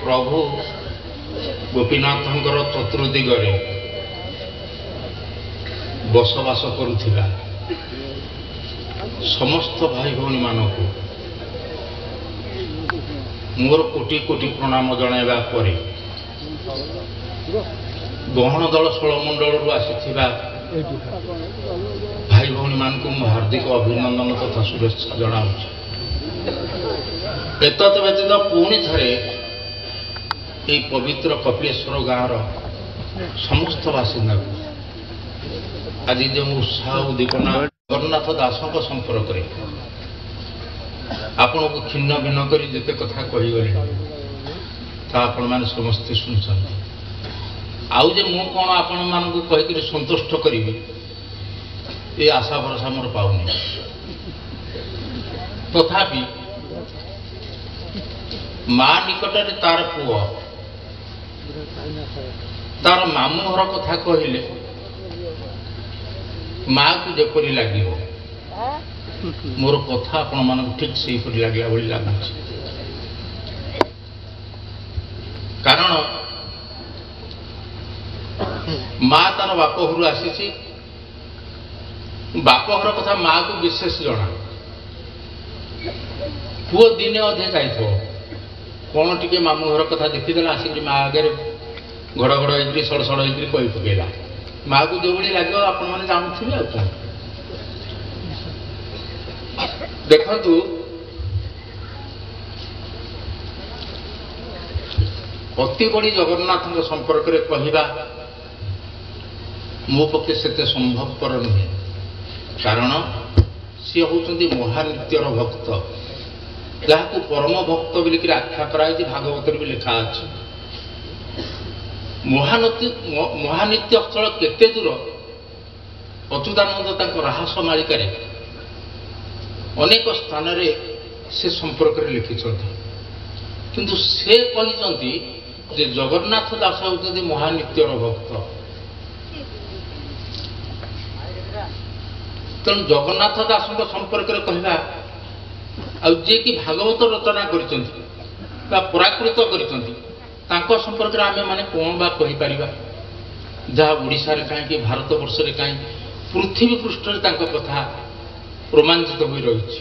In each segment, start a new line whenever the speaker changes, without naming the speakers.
प्रभु गोपीनाथंकर चतुर्दिगरे बसवास करुथिला समस्त भाई भौणी मानक मोर कोटि कोटि प्रणाम जणाइबा परे गहन दल षोलमंडल आसीथिबा भाई भौणी मानक हार्दिक अभिनंदन तथा शुभेच्छा जनाऊँ। एतत् व्यतीत पुणी थे ये पवित्र कपिलेश्वर गाँवर समस्त बासिंदा आज जो उत्साह उद्दीपना जगन्नाथ दासों संपर्क में आपण को खिन्न भिन्न कर जिते कथा कहीगले आपण मैंने समस्ते शुणुं आउ जे मु कौन आपण मानक कहीकि संतुष्ट करी ये आशा भरसा मोर पाऊनी तथापि माँ निकट तार पुओ तार मामू घर कथा कहले माँ को जपरी लगे मोर कथा आपण मानक ठीक से लगे भाई लगुच कारण माँ तार बाप घर आसी बाप घर कथा माँ को विशेष जना पुओ दिने अधे जाइथो कौन टिके मामू घर कथा देखीदेला आसिक माँ आगे घड़ घड़ हो सड़ सड़ हो कही पकेला माँ को जो भाई लगे आपण मैंने जानुवे आ कौन देखु अति बड़ी जगन्नाथ संपर्क में कहवा मो पक्षे से संभवपर नुहे कारण सी होती महानृत्यर भक्त जहाँ परम भक्त बोलिक आख्या कराई भागवत भी लिखा अच्छे महानृत्य स्थल केते दूर अच्युतानंद राहस मालिकार अनेक स्थान से संपर्क में लिखिं किंतु से कहते जे जगन्नाथ दास होती महानृत्यर भक्त तेणु जगन्नाथ दास संपर्क में कहवा जे कि भागवत रचना कराकृत कर संपर्क में आम मैंने कौन बा कहीपर जहाँ ओडिशा रे कहीं भारत वर्ष रे कहीं पृथ्वी पृष्ठ कथा रोमांचित हो रही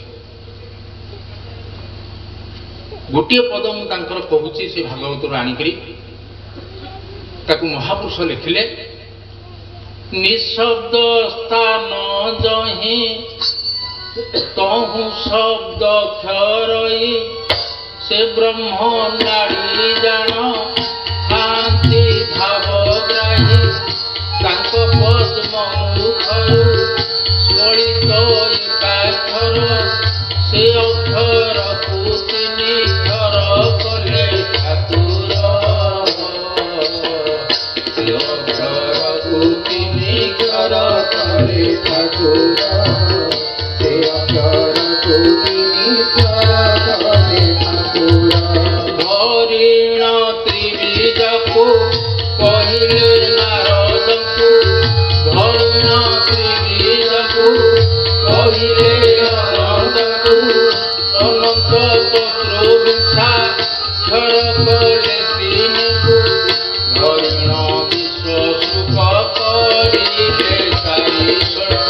गोटे पद मुझे कहूँ से भागवत आणिकी महापुरुष लिखिले निशब्द स्थान जही तहु शब्द क्षरई से ब्रह्म नाड़ी जान शांति भावग्राही पद्म मुखर स्मृत एकाक्षर से अक्षर को तीन थर कले ठाकुर से अक्षर को तीन थर कले ठाकुर से अक्षर को तीन थर कले ठाकुर हरिण त्रिविध को कहले नारद को हरिण त्रिविध को कहले नारद को अनंत पत्र वृक्षा क्षर कले तीन को हरिण विश्व सुख करिले चारि सुख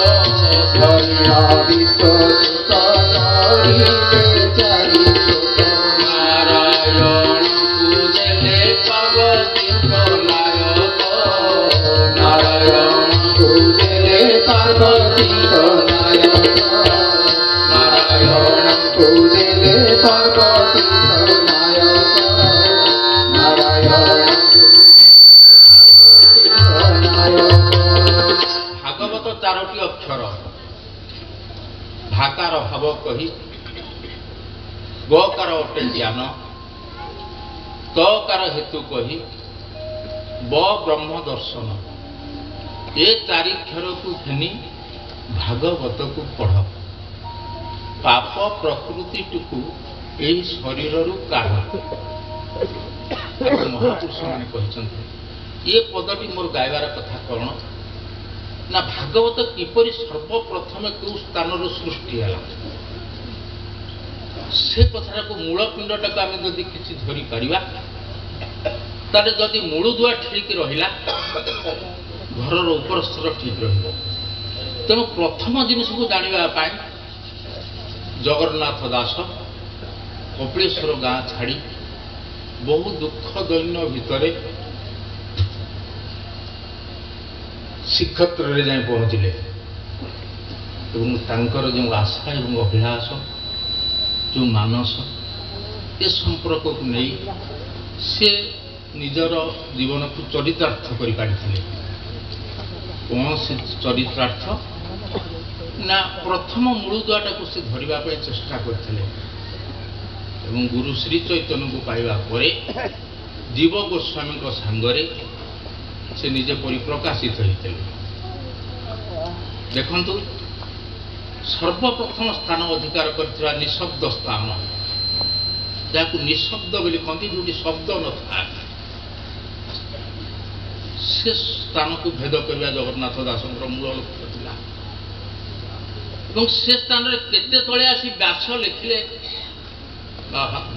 हरिण विश्व सुख करिले चारि सुख नारायण को देले पार्वती नायक नारायण को देले पार्वती नायक नारायण को देले पार्वती नायक नारायण भागवत चारोटी अक्षर भाकार भाव कही गकार अटे ज्ञान तकार हेतु कही ब ब्रह्म दर्शन ए चारिक्षर को घिनी भागवत को पढ़ पाप प्रकृति टुकु यही शरीर काढ़ महापुरुष मैंने कहते ये पदटी मोर गायबार कथा कौन ना भागवत किपर सर्वप्रथम क्यों स्थान सृष्टि है से कथा को मूल पिंडटा आम जदि किसी धरी पारिबा ताले जदि मूलदुआ ठीक रहिला घरर ऊपर स्तर ठीक रहिबो। तेणु प्रथम जिनिस को जानिबा पाई जगन्नाथ दास कपिलेश्वर गाँ छाड़ी बहु दुख दैन्य भितर श्रीक्षेत्र में जाए पहुँचले जो आशा एवं अभिलाष जो मानस ए संपर्क को नहीं से निजर जीवन को चरितार्थ कर पारिथिले। कौन से चरितार्थ ना प्रथम मूलदुआटा को से धरिबा पे चेष्टा करथिले एवं गुरु श्री चैतन्य को पाइबा परे जीव गोस्वामी को सांगरे से निजे परिप्रकाशित होते। देखंतु सर्वप्रथम स्थान अधिकार करथिबा निशब्द स्थान जाकु निशब्द बोली कहती जो शब्द न था से स्थान को भेद करवा जगन्नाथ दास मूल लक्ष्य था। से स्थान केते तले आसी व्यास लिखिले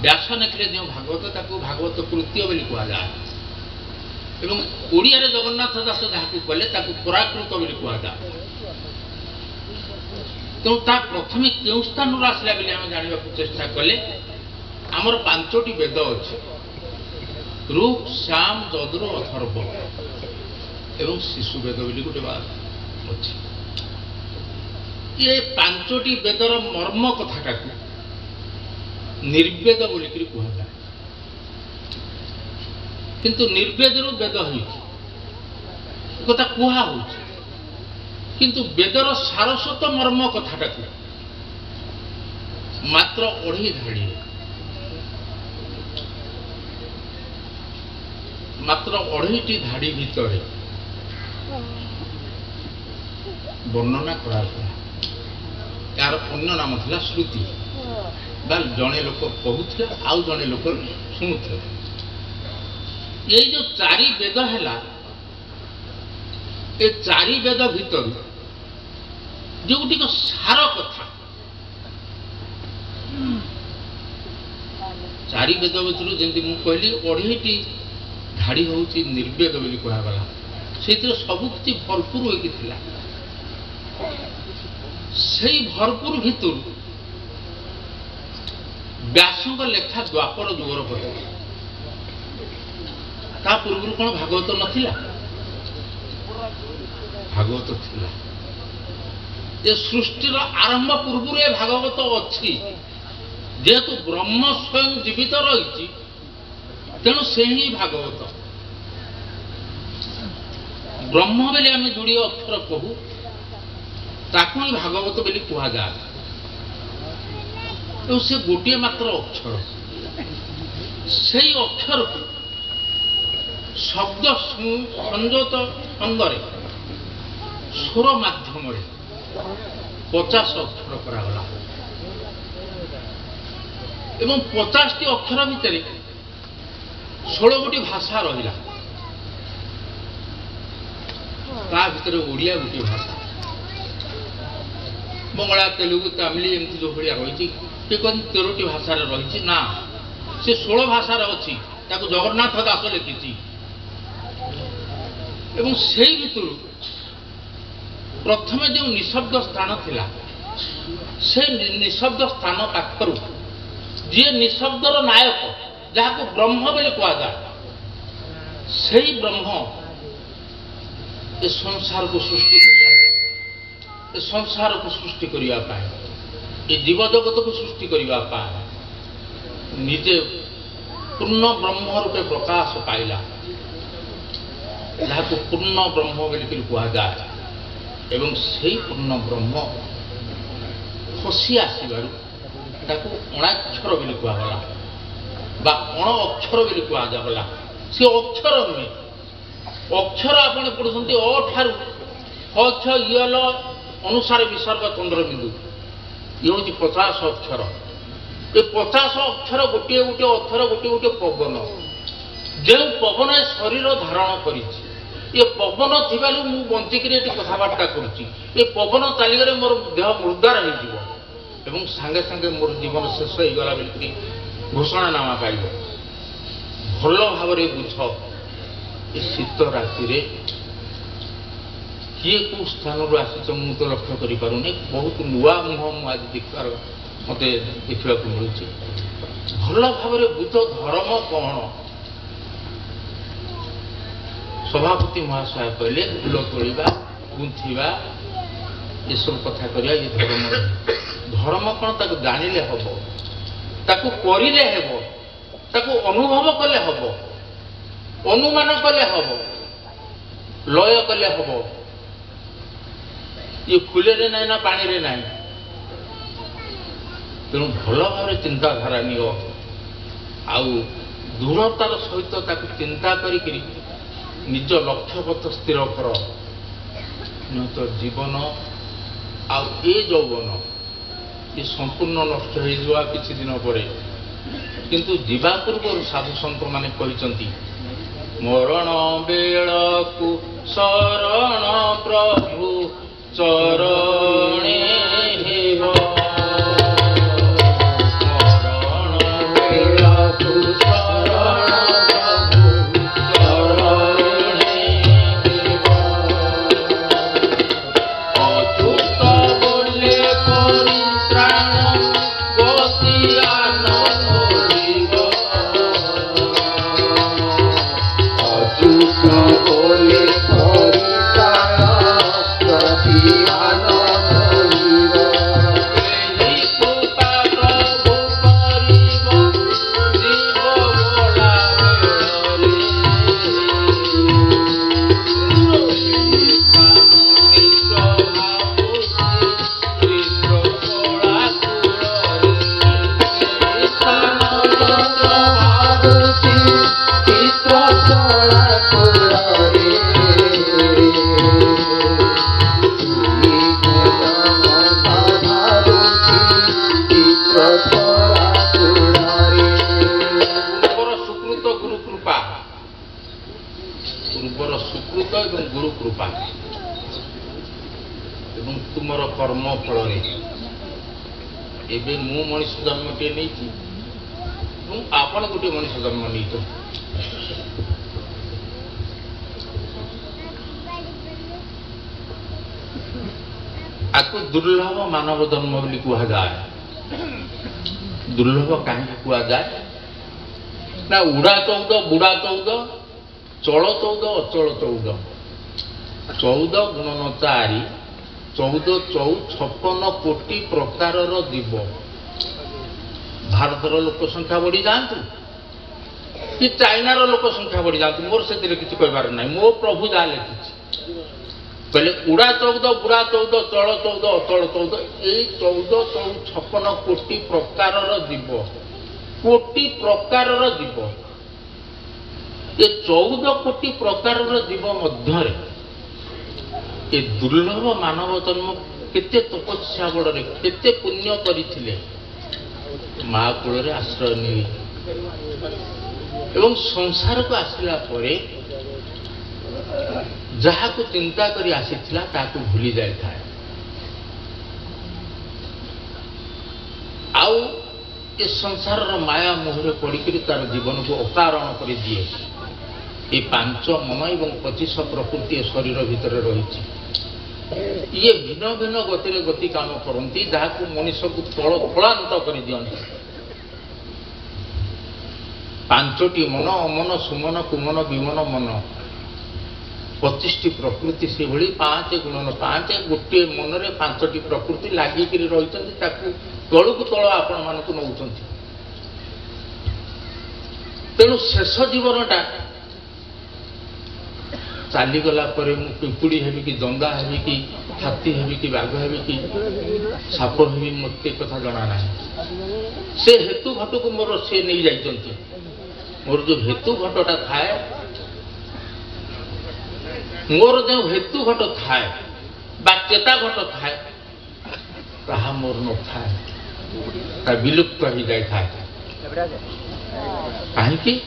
व्यास लिखिले जो भागवत ताकू भागवत कृत्य बोली कहा जाए एवं ओडिया रे जगन्नाथ दास जहाँ कले पराकृत बोली कहा जाए। तेणु ता प्रथमे क्यों स्थान आसला बोली आम जानवा चेष्टा कले आमर 5टी वेद अच्छे ऋक् साम यजुर अथर्व एवं शिशु वेद बोली गोटे बात अच्छे। ये 5टी वेदर मर्म कथाटा निर्वेद बोलिक कह जाए किंतु निर्वेद वेद होता कहा हो किंतु वेदर सारस्वत मर्म कथाटा मात्र 2.5 धाड़ी मात्र 2.5टी धाड़ी भितर वर्णना करा यार अन्य नाम था श्रुति जड़े लोक कहूला आउ जड़े लोक शुणुले। ये जो 4 वेद है ये 4 वेद भितर जो गुटिक सार कथा 4 वेद भितर जमी मुझे कहली 2.5टी धाड़ी हूँ निर्वेद बोली कहगला से सबकि भरपूर होता से भरपूर भितर व्यासंग लेखा द्वापर जुगर कथा ता पूर्व कौन भागवत नथिला भागवत थिला। ये सृष्टिर आरंभ पूर्व भागवत अच्छी जेहेतु ब्रह्म स्वयं जीवित रही तेणु से ही भागवत ब्रह्म बेले आम जोड़े अक्षर कहू ताकू ही भागवत बोली कह जाए। तो से गोटे मात्र अक्षर से अक्षर को शब्द संजोत छंदरे स्वर माध्यम 50 अक्षर करागला एवं 50टी अक्षर भितर 16 गोटी भाषा रहा ता भितर ओडिया गोटे भाषा बंगला तेलुगु तमिल एमती जो भाया रही कहते 13टी भाषा रही ना से 16 भाषार अच्छी जगन्नाथ दास लिखी एवं से भितर प्रथम जो निशब्द स्थान थिला से निशब्द स्थान पाखर जी निशब्दर नायक जहाँ ब्रह्म बोले कह जाए से ब्रह्म ए संसार को सृष्टि संसार को सृष्टि करने ये जीव जगत को सृष्टि करने निजे पूर्ण ब्रह्म रूपे प्रकाश पाइला जहाँ पूर्ण ब्रह्म बोलिक कह जाए एवं से पूर्ण ब्रह्म खसी आसबार अणाक्षर बोली कहगला बा अण अक्षर बोली कहगला से अक्षर नुहे अक्षर आप पढ़ुंट अठार अक्ष इल अनुसार विसर्ग चंद्रबिंदु ये हूँ 50 अक्षर ये 50 अक्षर गोटे गोटे अक्षर गोटे गोटे पवन जो पवन शरीर धारण कर पवन थी मु बंचिक कथबार्ता कर पवन चलीगले मोर देह मुर्दार हो सांगे सांगे मोर जीवन शेष हो गला बोलिक घोषणानामा पाइब भल भाव बुझ ए शीत राति किए कौ स्थान आसीच मु तो लक्ष्य कर पारुनी बहुत नुआ मुह आज देखार मत देखा मिलूँ भल भाव बुझ धर्म कौन सभापति महाशय कहले फूल तोड़ा गुंथा ये सब कथा करिया ये धर्म धर्म कौन ताको जानिले हब ताको करिले हेबो ताको अनुभव कले हब अनुमान कले हब लय कले हब ये फूले रे नहीं ना पानी रे नहीं तेणु भल भाव चिंताधारा नियो आउ दृढ़तार सहित ताको चिंता करी निज लक्ष्यपथ स्थिर कर तो जीवन आउ ए यौवन ये संपूर्ण नष्ट हो जावा किछि दिन पर किंतु जीवा पूर्व साधु संत माने कहिसंती मरण बेलकु शरण प्रभु चरणे हेब तुमर कर्म फल एवं मु मनीष जन्म टे नहीं आपण गोटे मनीष जन्म नहीं आपको दुर्लभ मानव जन्म बोली कह जाए दुर्लभ कहीं कह जाए ना उड़ा 14 बुढ़ा 14 चल 14 अचल 14 14 गुणन 4 14 56 कोटी प्रकार जीव भारतर लोक संख्या बढ़ी जातु कि चाइनार लोक संख्या बढ़ी जातु मोर से किसी कहबार ना मो प्रभु जहाँ लिखी कहले उड़ा 14 बुढ़ा 14 चल 14 अचल 14 ये 14 56 कोटी प्रकार जीव कोटी प्रकार जीव ये 14 कोटी प्रकार जीव मध्य ये दुर्लभ मानव जन्म केते तपस्या बड़े केते पुण्य करथिले माँ कूल आश्रय नहीं एवं संसार को आसला परे जहा को चिंता करी आसीथिला ताकू भूली जाय थाए आउ ये संसार माया मोहरे पड़ी तार जीवन को अकारण कर दिए ये 5 मन एवं 25 प्रकृति शरीर भितर रही ये भिन्न भिन्न गतिर गति काम करती जहाँ को मनुष्य को फलांत कर दिखती 5टी मन अमन सुमन कुमन विमन मन 25टी प्रकृति से भली 5 गुणन 5 गोटे मन रे 5टी प्रकृति लगिक रही तलू को तल आपण मान नौ तेणु शेष जीवनटा चलीगला पिंपुड़ी हेबी कि जंगा हेबी कि हाथी हेबी कि बाघ हेबी कि साप हेबी मत कथा जना ना से हेतु घट को मोर से नहीं जाइछंती मोर जो हेतु घटटा थाए मोर जो हेतु घट थाए बा चेता घट थाए ताहा मोर न थाए विलुप्त हो जाए थाए कहीं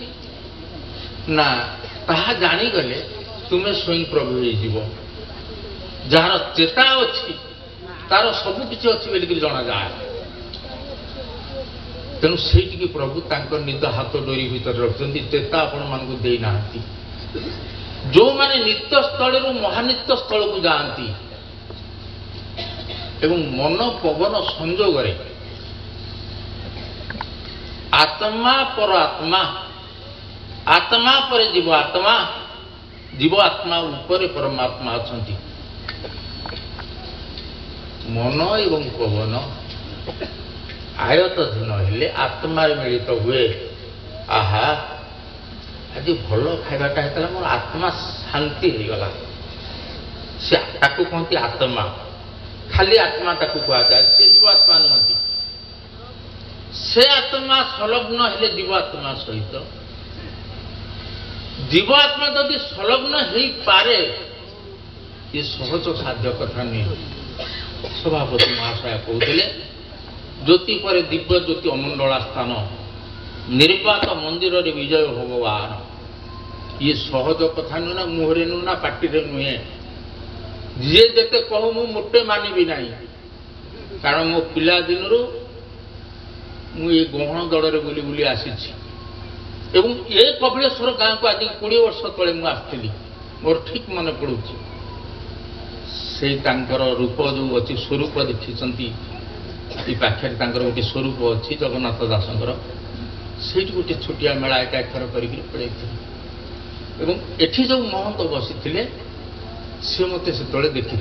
ना ताहा जानी गले तुम्हें स्वयं प्रभु हो जार चेता अच्छी तार सबकि अच्छी बोलिक जना जाए तेणु से प्रभु तांको निज हाथ डोरी भीतर रखिंट चेता आपण मानक देना जो माने नित्य स्थल महानित्य स्थल को जाती एवं मन पवन संजोग आत्मा पर आत्मा आत्मा पर जीव आत्मा ऊपर परमात्मा अच्छा मन एवं पवन आयतधीन हेले आत्मा मिलित हुए आहा आज भल खाइबाटा होता मोर आत्मा शांति हो गला से ताकू कहती आत्मा खाली आत्मा ताकू कह जाए से जीवात्मा नुहति से आत्मा संलग्न हेले जीवात्मा सहित जीवात्मा जदि संलग्न हो पारे ये सहज साध्य कथा नहीं सभापति महाशय कहते ज्योति पर दिव्य ज्योति अमंडला स्थान निर्वात मंदिर रे विजय भगवान ये सहज कथा नुह ना मुहरे नु ना पाटी नुहे जी जिते कहू मु मोटे मानवी ना कारण मो पिला दिन ये गहण दल में बुली बुली आसी एवं ये कपिलेश्वर गाँव को आज 20 वर्ष तले मु आसती मोर ठीक मन पड़ू से रूप जो अच्छी स्वरूप देखी ये पाखे गोटे स्वरूप अच्छी जगन्नाथ दासंकर से गोटे छोटिया मेला एक एथर कर पड़े एठी जो महंत बसी सी मत से देखी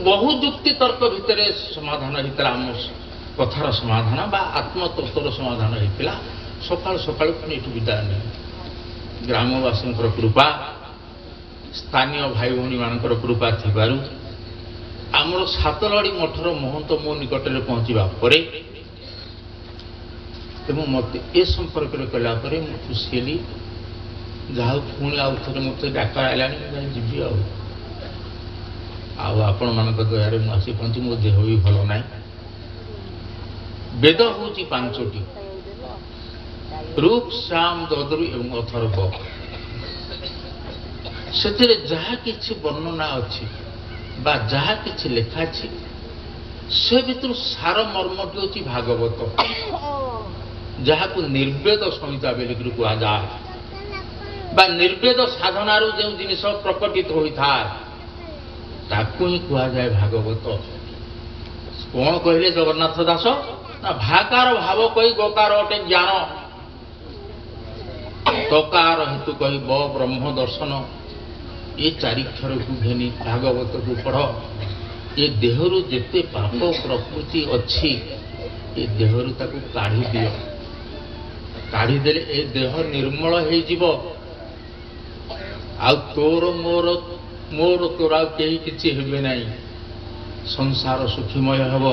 बहु युक्ति तर्क भितर समाधान होता आम कथार समाधान बा आत्मतत्वर समाधान होता सकाल सकाल पुणी ये विदाय नहीं ग्रामवासी कृपा स्थानीय भाई भौणी मानकर कृपा थिबारु आमर सातलड़ी मठर महंत मो निकट में पहुँचा परे मत ए संपर्क कलापर मुझे खुशी हेली जहाँ पुणी आउ थे मत डाक आला जी आपण मान दयार मुझे पहुँची मो देह भी भल ना वेद हूँ 5टी रूप श्याम ददरू एवं अथर्व से जहाँ कि वर्णना अच्छी बा जहाँ कि लेखा अच्छी से भितर सार मर्मटी हूँ भागवत जहाँ को निर्वेद संहिता बोलिक कहुए बा निर्वेद साधनार जो जिन प्रकटित होता ही कहुए भागवत कौन कहले जगन्नाथ दास ना भाकार भाव कही गोकार अटे ज्ञान तकार हेतु कही ब्रह्म दर्शन ये चारिक्षर को घेनी भागवत को पढ़ ये देहरु जेते पाप प्रकृति अच्छी ये देहरु ताकू काढ़ी दियो काढ़ी देले ए देह निर्मल हो जीव आ तोर मोर मोर तोर आ कहीं किछि हेबे नहीं संसार सुखीमय हेब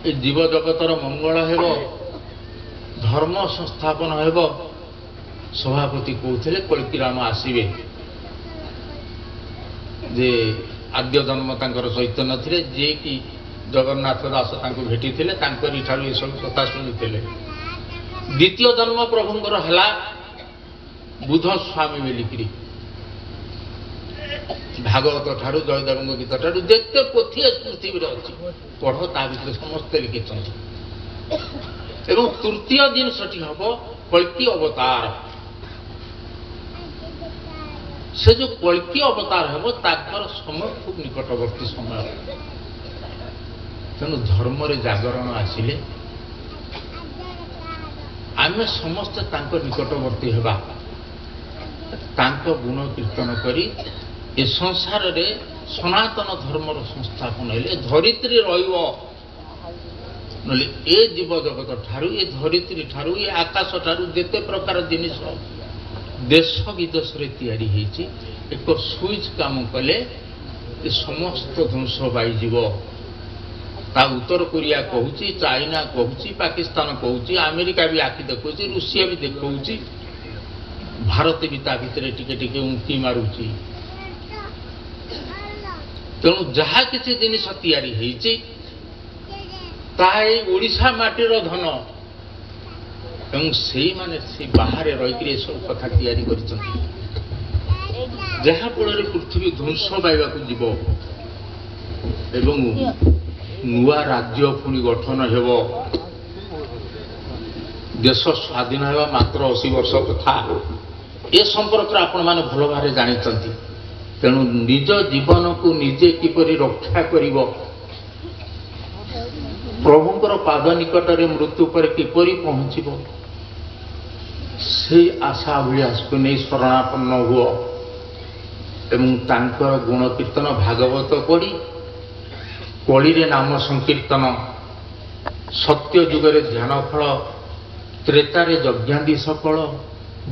ए जीव जगतर मंगल हेब धर्म संस्थापन हेब सभापति कहते कल्कीराम आसवे जे आद्य जन्म तांकर चैतन्य थे जे कि जगन्नाथ दास भेटी थे ठार ये सब कथा शुणी द्वितीय जन्म प्रभुंर है बुध स्वामी बोलिकी भागवत ठारू जयदेव गीत ठारू जिते पोथी पृथ्वी अच्छी पढ़ ता भर समस्ते लिखिं एवं तृतीय जिनसटी हम कल्की अवतार से जो कल्की अवतार हम ताकर समय खूब निकटवर्ती समय तेणु धर्म रे जागरण आसिले आमे समस्ते तांको निकटवर्ती हेबा तांको गुण कीर्तन करी ए संसार रे सनातन धर्मर संस्थापन हेले धरित्री रहिबो नले ए जीव जगत ठारू ए धरित्री ठारू ए आकाश ठारू जेते प्रकार जिनिस देश विदेश रे तैयारी होती एक सुइच काम कले समस्त ध्वंस पाइज ता उत्तर कोरिया कहूँ चाइना कहूँ पाकिस्तान कहूँ अमेरिका भी आखि देखा रूसिया भी देखा भारत भी ता भितर टिके टिके उंकी मारुची तेणु जहाँ किसी जिनिस तैयारी होती ओडिशा माटीर धन एवं से माने से बाहर रही सब कथा तैयारी जहाँ फल पृथ्वी ध्वंस पाइबा जीव एवं नुआ राज्य पुणी गठन हेब देश स्वाधीन होगा मात्र 80 वर्ष कथा ए संपर्क आपण मैंने भल भाव जानते तेणु निज जीवन को निजे किपरि रक्षा करिव प्रभुंकर पाद निकट में मृत्यु पर किपरि पहुँचब से आशा अभिलाष को नहीं शरणापन्न हुआ एवं तांकर गुण कीर्तन भागवत पढ़ी कली रे नाम संकीर्तन सत्य जुगरे ध्यान फल त्रेतारे यज्ञादि सकल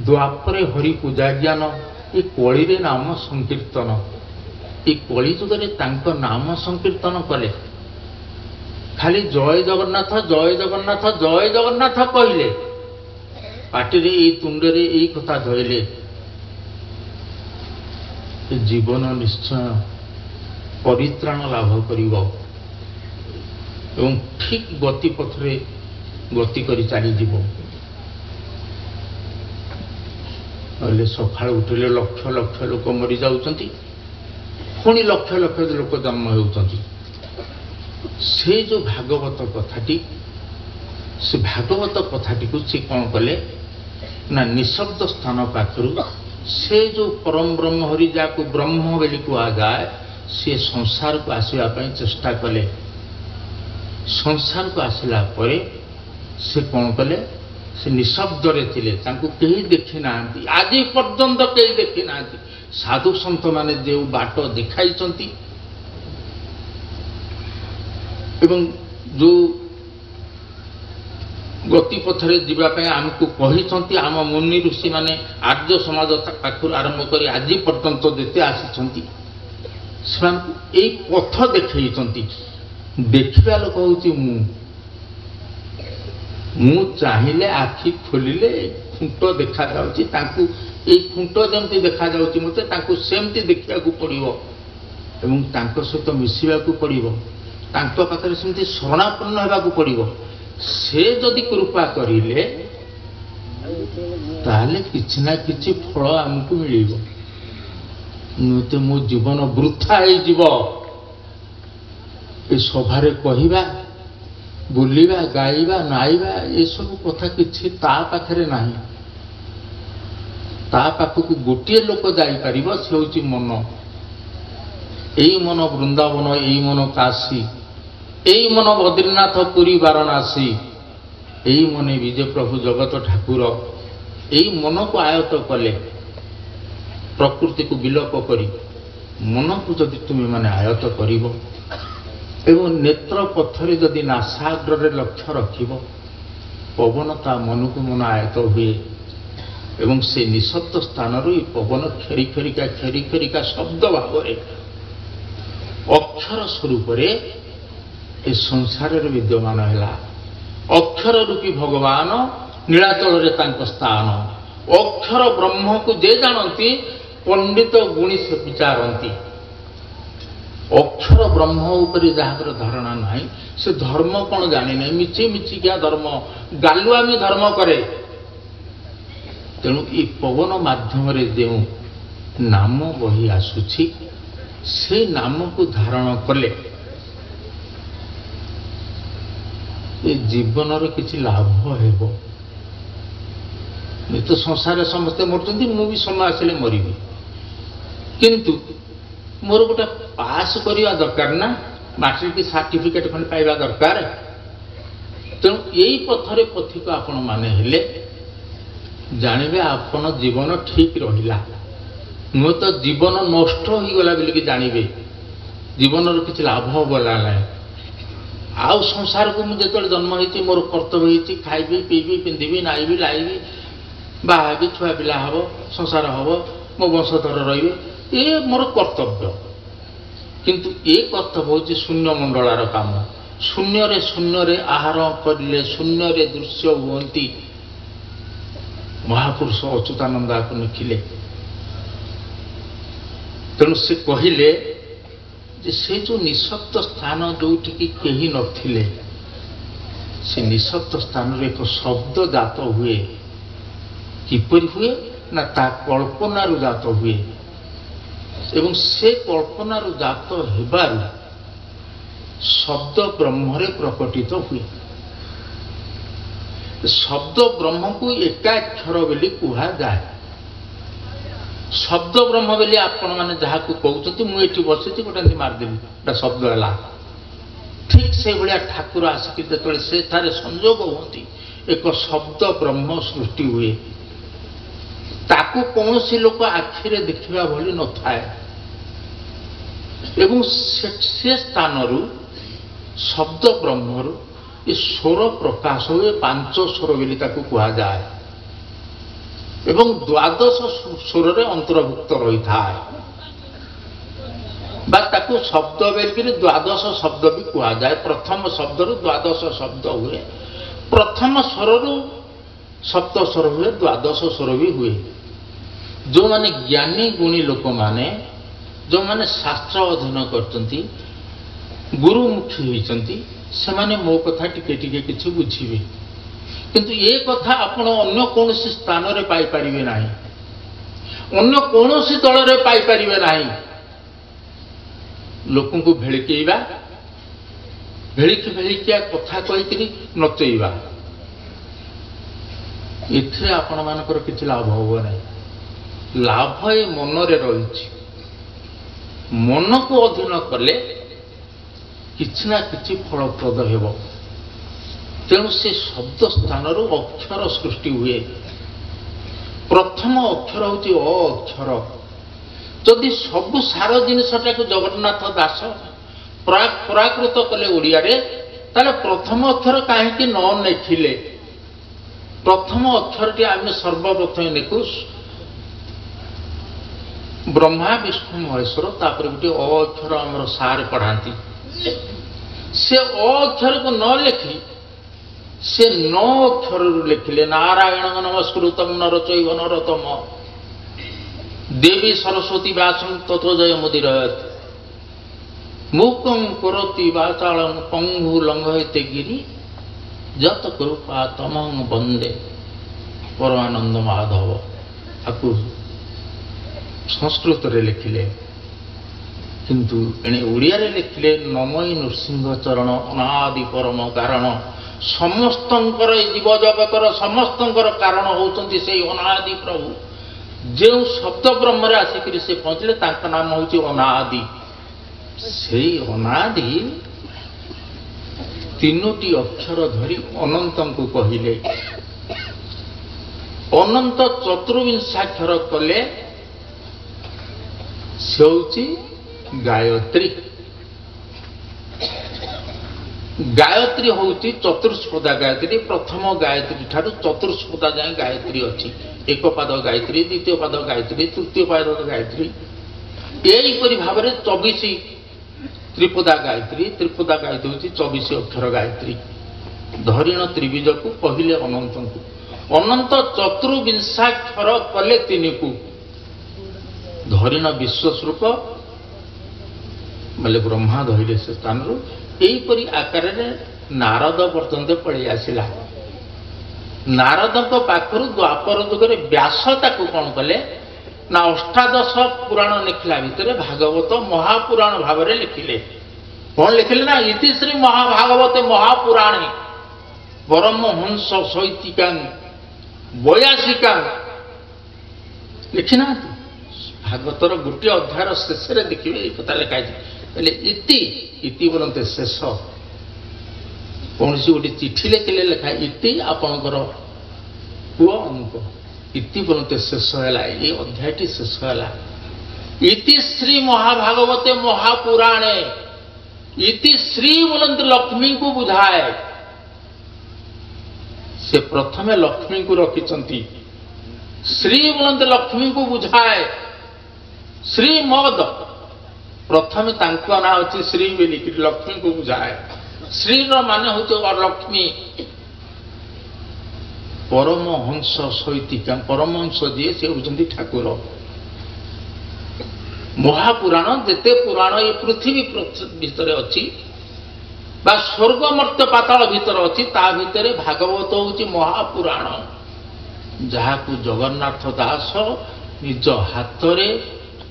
द्वापरे हरि पूजा ज्ञान ये कली रे नाम संकीर्तन ये कली जुगरे तांको नाम संकीर्तन कले खाली जय जगन्नाथ जय जगन्नाथ जय जगन्नाथ कहले पार्टी ये तुंडे ये कथा धरले जीवन निश्चय परित्राण लाभ करिव एवं ठीक गति पथरे गति करी चली जीव सकाल उठिले लक्ष लक्ष लोक मरी जाउछंती पुणी लक्ष लक्ष लोक जन्म होउछंती से जो भागवत कथाटी से भागवत कथाटी को से कौन कले ना निशब्द स्थान पाखरु से जो परम ब्रह्म हरि जाको ब्रह्म बेली कहा जाए से संसार को आसवा चेष्टा कले संसार को आसला परे से कौन कले से निशब्द रे थिले तांको केही देखि नांती आज पर्यंत केही देखि नांती साधु संत माने जो बाट दिखाई चंती एवं जो गति पथरे जीवाई आमको कही आम मुनि ऋषि माने आर्य समाज पाखर आरंभ कर आज पर्यंत देते आसी यही पथ देखई देखा लोक हूँ मु चाहिए आखि खोलिले खुंट देखा जाऊँगी खुंट जमी देखा जाऊँगी मत सेमती देखा पड़ो एवं सहित मिसवा पड़ो पाखे सेमती शरणापन्न होगा पड़ो से जदि कृपा करिले ताले किछि ना किछि फल आमको मिलिबो नुते मो जीवन वृथा हो जीव ए सभारे कहिबा बुलिबा गाइबा नाइबा ये सब कथा किछि ता पाखरे नाही ता पाखकु गोटे लोक जाई परिबो से होची मन एई मन वृंदावन एई मन काशी यही मन बद्रीनाथ पुरी वाराणसी यही मन विजय प्रभु जगत ठाकुर यही मन को आयत कले प्रकृति को विलोप करी मन को जदि तुम्हें माने आयत करिवो एवं नेत्र पथरे जदि नासाग्र लक्ष्य रखिब पवन ता मन को मन आयत हुए एवं से निशब्द स्थान पवन खेरी खेरिका शब्द भाव अक्षर स्वरूप ए संसार विद्यमान है अक्षर रूपी भगवान नीलाचल रे तांको स्थान अक्षर ब्रह्म को जे जानती पंडित गुणी से विचारती अक्षर ब्रह्म उपरि जहाँ धारणा ना से धर्म कौन जानी ना मिची मिची क्या धर्म गालुआमी धर्म करे तेणु ये पवन माध्यम जो नाम बही आसुछि से नाम को धारण कले जीवन किसी लाभ हेबो तो संसार समस्ते मरते मुझे समय आसिले मरबी किंतु मोर गोटे पास करवा दरकार ना मैट्रिक सर्टिफिकेट खंड पाइबा दरकार तेणु यही पथरे पथिक आपण माने हेले जानवे आपण जीवन ठीक रहिला नुह तो जीवन नष्ट हो गला बोलिकी जानवे जीवन किसी लाभ बोला ना आउ संसार को मुझे जो जन्म होती मोर कर्तव्य होती खाइबी पीबी पिंधिबी नाइबी लाइबी बाहाबी छुआ पिला हम संसार हम मो वंशधर रे ये मोर कर्तव्य किंतु ये कर्तव्य हूँ शून्य मंडलार काम शून्य आहार करले शून्य दृश्य हुंती महापुरुष अच्युतानंद आपको लिखिले तेणु से कहले से जो निशब्द स्थान जो कहीं नथिले से निशब्द स्थान एक शब्द जात हुए किपरि हुए ना ता कल्पनारू जात हुए एवं से कल्पनारू जात हेबारू शब्द ब्रह्मरे प्रकटित हुए शब्द ब्रह्म को एकाक्षर बोली कुहाଯାଏ। शब्द ब्रह्म बोली आपण मैंने जहाँ कहते मुझे बसी गोटे मारिदेवी गोटे शब्द है ठीक से भाया ठाकुर आसिक जो से संजोग होती एक शब्द ब्रह्म सृष्टि हुए ताकू कौन सी लोक आखिरे देखा भली न थाए एवं से स्थान शब्द ब्रह्मरु ये स्वर प्रकाश हुए पांच स्वर बोली कहुए एवं द्वादश स्वर रे अंतर्भुक्त रही थाए ताकू शब्द बोलिक द्वादश शब्द भी कहुए। प्रथम शब्द रु द्वादश शब्द हुए प्रथम स्वर रु सप्त स्वर हुए द्वादश स्वर भी हुए। जो माने ज्ञानी गुणी लोक माने जो माने शास्त्र अध्ययन करचंती गुरुमुखी होइचंती से माने मो कथा टिके टिके किछि बुझिबे किंतु ये कथा आपण अन्य कौन स्थान रे पाई परिबे नाही अन्य कौन दल रे पाई परिबे नाही। लोकन को भेलिकेइबा भेलिकिया कथा कहिकरी नचेइबा इथे आपण मानकर किछि लाभ हो नाही। लाभ ए मन रे रहिछि मन को अधीन कले किछि ना किछि फलप्रद हेबो। तेणु से शब्द स्थान अक्षर सृष्टि हुए। प्रथम अक्षर होची अ अक्षर जदि सबु सार जिनसटा को जगन्नाथ दास प्राकृत कले ओडिया रे ताले प्रथम अक्षर कहीं न लेखिले प्रथम अक्षर टी आम सर्वप्रथम लिखु ब्रह्मा विष्णु महेश्वर तापर गोटे अ अक्षर आमर सार पढ़ाती से अ अक्षर को न लिखि से 9 अक्षर लिखिले नारायण नमस्कृतम नर चैव नरोत्तम देवी सरस्वती व्यासं ततो जय मुदिरयत् मूकं करोति वाचालं पंगु लंघयते गिरि जत कृपा तमं वंदे परमानंद माधव। आपको संस्कृत रे लिखिले किंतु एने ओडिया रे लिखिले नमय नृसिंह चरण अनादि परम कारण समस्तंकर जीव जगतर समस्तंकर कारण होचंती से अनादि प्रभु जो शब्द ब्रह्म आसिक से पहुंचले तांका नाम होची अनादि। से अनादि तीनोटी अक्षर धरी अनंत को कहिले अनंत चतुर्विंशाक्षर कले से होची गायत्री। गायत्री होची चतुष्पदा गायत्री प्रथम गायत्री ठारू चतुष्पदा जाए गायत्री अच्छी एक पाद गायत्री द्वितीय पाद गायत्री तृतीय पाद गायत्री यहीपरि भाव में 24 त्रिपदा गायत्री होची 24 अक्षर गायत्री धरिण त्रिविज को कहले अनंत को अनंत चतुर्विंशाक्षर कले तीन को धरिण विश्वस्वरूप बोले ब्रह्मा धरिले से स्थान रू यहीपरि आकार नारद पर्यंत पड़े आसला। नारद पाखर द्वापर जुगे व्यास ताकू कौन कले ना अष्टादश पुराण लिखला भितर भागवत महापुराण भाव में लिखिले कौन लिखिले ना इति श्री महाभागवत महापुराणे परमहंस शैतिका बयासिका लिखिना भागवतर गोटे अध्याय शेष देखिए कथा लिखाई इति इति बोलते शेष कौन सी गोटे चिठी लिखिले लिखा इति आपणकर पुओ अंक इति बोलते शेष है ये अध्यायटी शेष है। इति श्री महाभागवते महापुराणे इति श्री बोलते लक्ष्मी को बुझाए से प्रथमे लक्ष्मी को रखिंट श्री बोलते लक्ष्मी को बुझाए श्रीमद प्रथमे तांको ना अच्छी श्री बोलिक लक्ष्मी को बुझाए श्री माने हूँ लक्ष्मी परमहंस शैतिका परमहंस जी से होती ठाकुर महापुराण जेते पुराण ये पृथ्वी भितर अच्छी बा स्वर्ग मर्त्य पाताल भितर अच्छी ता भितर भागवत हूँ महापुराण जहाँ को जगन्नाथ दास निज हाथ रे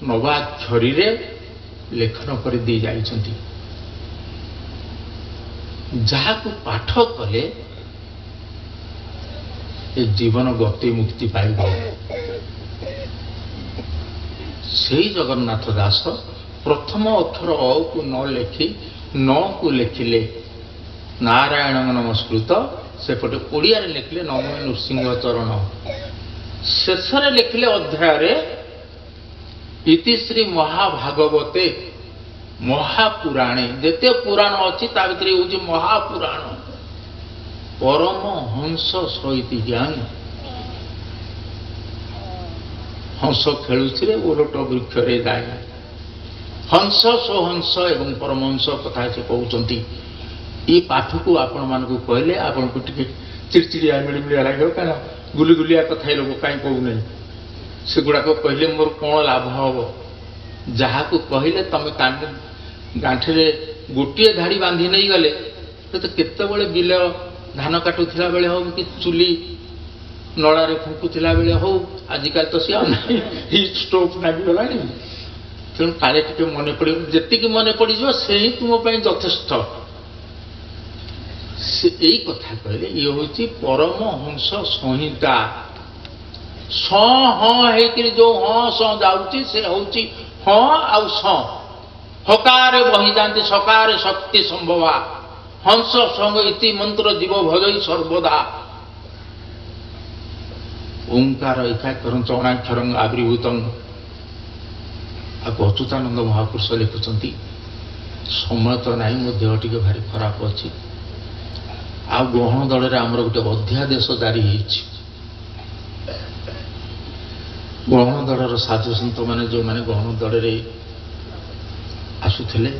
नवाक्षरी रे लेखन कर दी जाइछंती जहाँ को पाठ कले ए जीवन गति मुक्ति पाइब। से जगन्नाथ दास प्रथम अक्षर अ को न लिखि न को लिखिले नारायण नमस्कृत, सेपटे ओडिया लिखिले नमो नृसिंह चरण, शेषरे लिखिले अध्याय इति श्री महाभागवते महापुराणे, जेते पुराण अच्छी ता भीतर हूँ महापुराण परम हंस सहित ज्ञान। हंस खेलुरे ओलट वृक्ष जाए, हंस सोहंस एवं परमहंस कथा से कहते। ये पाठ को आपण मानक कहले आपन को टिके चिड़चिड़िया मिलमिलिया लगे, क्या गुलगुलिया कथा लोग कहीं कहूना सेगुड़ाक कहले मोर कौन लाभ हम। जहाँ को कहले तुम गांठे गोटे धाड़ी बांधि नहीं गले तो केतबले बिल धान काटुला बेले हो कि चुली नड़ारे फुंकुला बेले हो, आजिकल तो सी हिट स्टोव नागिगला। तेणु काले टे मन पड़ जी मन पड़ से ही तुम यथेष्ट। से यही कथा कहले ये हूँ परम हंस संहिता। स हाँ जो हाँ स जाऊँगी से हूँ हाँ आउ स हकार बही जाती सकार शक्ति संभवा हंस संग इति मंत्र जीव भजई सर्वदा। ओंकार एकाक्षर चौणाक्षर आविर्भूत। अच्युतानंद महापुरुष लिखुंट समय तो ना मो देह टी भारी खराब अच्छी। आ गहन दल आमर गोटे अध्यादेश जारी गहन दलर साधु सत मैंने जो मैंने गहन दल आसुले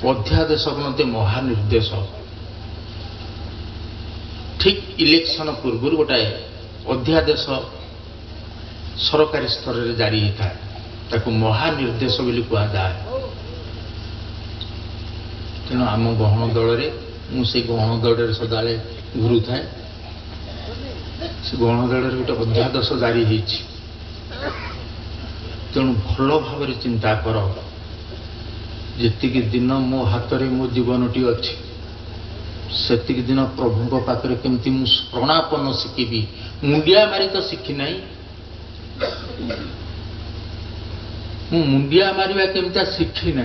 अध्यादेश बनते महानिर्देश। ठीक इलेक्शन पूर्व गोटे अध्यादेश सरकारी स्तर में जारी होता है, ताको महानिर्देश बोली कह जाए। तेणु आम गहन दल मुझे गहन दल सदाले घुरू थाए, से गहन दल गोटे अध्यादेश जारी होती। तेणु भल भाव चिंता कर जी दिन मो हाथ में मो जीवनटी अच्छी सेति दिन प्रभु पाखे केमती प्रणापन शिखी। मुंडिया मारी तो शिखी ना, मुंडिया मारिया केमता शिखी ना।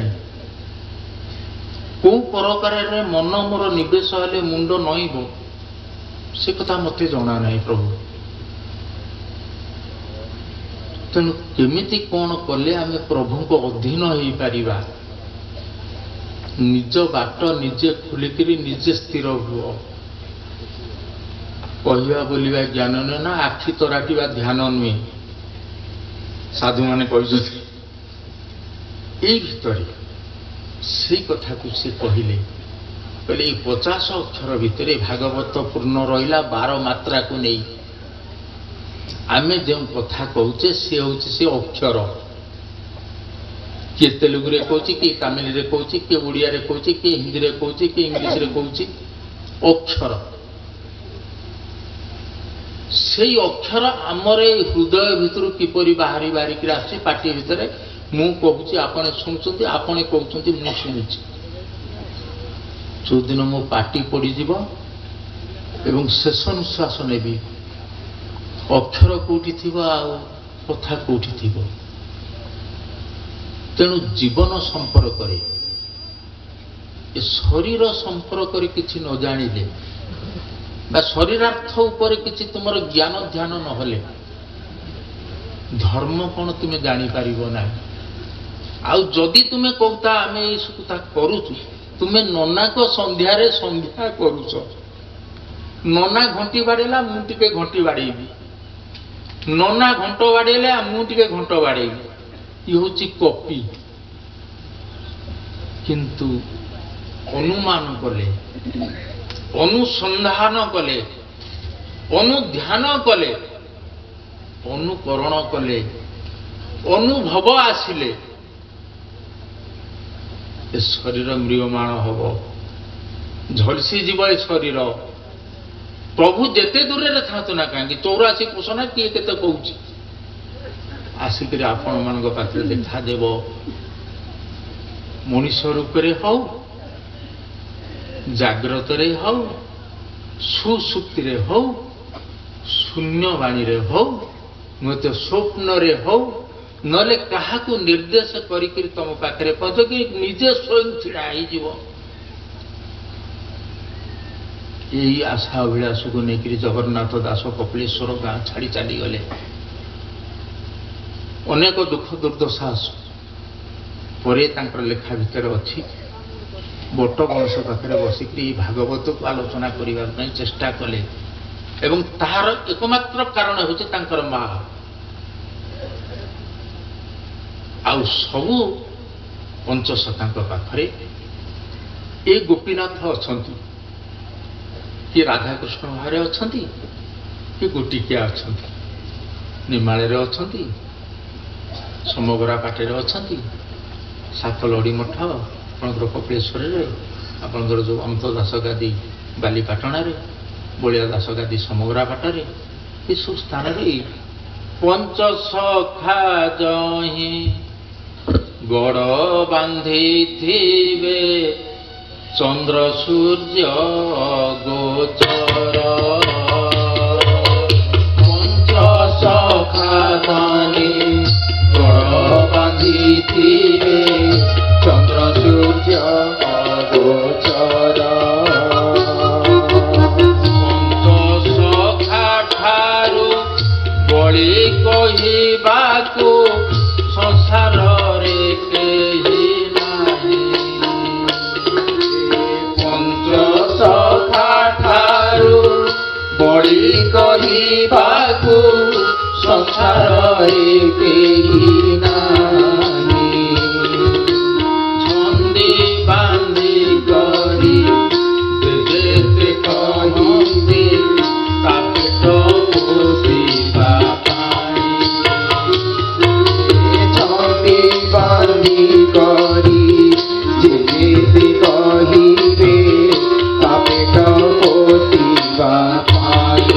कौ प्रकार मन मोर निवेश हेले मुंड नईब से कथा मत जना ना प्रभु। तेणु केमिति कौन कले आमे प्रभु को अधीन हो पारिबा। निज बाट निजे खोलिकी निजे स्थिर हुआ। कहवा बोलिया ज्ञान नुहे ना आखि तराटिवा ध्यान नुहे साधु माने कहते। भितर से कथा को सी कहले 50 अक्षर भितर भागवत पूर्ण रहा 12 मात्रा को नहीं। आमे जो कथा कहचे सी हूँ से अक्षर। किए तेलुगु रे कहूँ किए तमिल रे कहूँ किए ओडिया रे कहूँ किए हिंदी रे कहूँ किए इंग्लिश रे कहूँ अक्षर। से अक्षर आमर हृदय भितर किपरि बाहरी बाहरिक आसी पाटी भितर मु कहूँ आपने शुणुंट आपने कहते मु शुणुची। जो दिन मो पाटी पड़ज एवं शेष निश्वास नेबी अक्षर कौटी थी कथा कौटी थी। तेणु जीवन संपर्क शरीर संपर्क किसी न जानिले बा शरीरार्थ उपर किसी तुम ज्ञान ध्यान नहले धर्म कौन तुम्हें जापर ना। आउ जदि तुम्हें कहता आम ये करुचु तुम्हें नना को संध्यारे संध्या करुच। नना घंटी बाड़ेला मुझे घंटी बाड़ेबी, नना घंट बाड़ेले मुझे घंट बाड़ेबी। ये हूँ कपि। किंतु अनुमान कले अनुसंधान कले अनुध्यान कले अनुकरण कले अनुभव आसिले ए शरीर म्रियमाण हम झलसी जीव ए शरीर। प्रभु जेते दूर रे था ना कहीं 84 कोश ना किए के कहूँ आसिक आपण मान पाखे देखा देव। मनीष रूप रे हौ जाग्रत रे हौ सुसुप्ति रे हौ ଶୂନ୍ୟବାଣୀରେ ହଉ ହୁଏତ ସ୍ୱପ୍ନରେ ହଉ ନହେଲେ କାହାକୁ ନିର୍ଦ୍ଦେଶ କରିକିରି ତମ ପାଖରେ ପହଞ୍ଚକି ନିଜେ ସ୍ୱୟଂ ଛିଡ଼ା ହେଇଯିବ। ଏଇ ଆଶା ଅଭିଳାଷକୁ ନେଇକରି ଜଗନ୍ନାଥ ଦାସ କପିଳେଶ୍ୱର ଗାଁ ଛାଡ଼ି ଚାଲିଗଲେ। ଅନେକ ଦୁଃଖ ଦୁର୍ଦ୍ଦଶା ପରେ ତାଙ୍କର ଲେଖା ଭିତରେ ଅଛି ବଟ ବଂଶ ପାଖରେ ବସିକରି ଏହି ଭାଗବତକୁ ଆଲୋଚନା କରିବା ପାଇଁ ଚେଷ୍ଟା କଲେ ଏବଂ ତାହାର ଏକମାତ୍ର କାରଣ ହେଉଛି ତାଙ୍କର ମା। ଆଉ ସବୁ ପଞ୍ଚସଖାଙ୍କ ପାଖରେ ଏ ଗୋପୀନାଥ ଅଛନ୍ତି, କି ରାଧାକୃଷ୍ଣ ଭାବରେ ଅଛନ୍ତି, କି ଗୋଟିକିଆ ଅଛନ୍ତି, ନିମାଳରେ ଅଛନ୍ତି, ସମଗରା ପାଟରେ ଅଛନ୍ତି, ସାତଲଡ଼ି ମଠ ଆପଣଙ୍କର କପିଳେଶ୍ୱରରେ, ଆପଣଙ୍କର ଯେଉଁ ଅନ୍ତ ଦାସ ଗାଦି ବାଲିପାଟଣାରେ, ବଳିଆ ଦାସ ଗାଦି ସମଗରା ପାଟରେ, ଏସବୁ ସ୍ଥାନରେ ପଞ୍ଚସଖା ଜହିଁ ଗଡ଼ ବାନ୍ଧିଥିବେ ଚନ୍ଦ୍ର ସୂର୍ଯ୍ୟ ଗୋଚର। ପଞ୍ଚସଖା ଜହିଁ ଗଡ଼ ବାନ୍ଧିଥିବେ ଚନ୍ଦ୍ର ସୂର୍ଯ୍ୟ ଗୋଚର। ପଞ୍ଚସଖା ଠାରୁ ବଳି କହିବାକୁ ସଂସାରରେ କେହି ନାହିଁ। ପଞ୍ଚସଖା ଠାରୁ ବଳି କହିବାକୁ ସଂସାରରେ କେହି ନାହିଁ। ଝଣ୍ଡି ବାନ୍ଧି କରି ଯେତେ କହିବେ ତା ପେଟ ପୋଷିବା ପାଇଁ। ଝଣ୍ଡି ବାନ୍ଧି କରି ଯେତେ କହିବେ ତା ପେଟ ପୋଷିବା ପାଇଁ।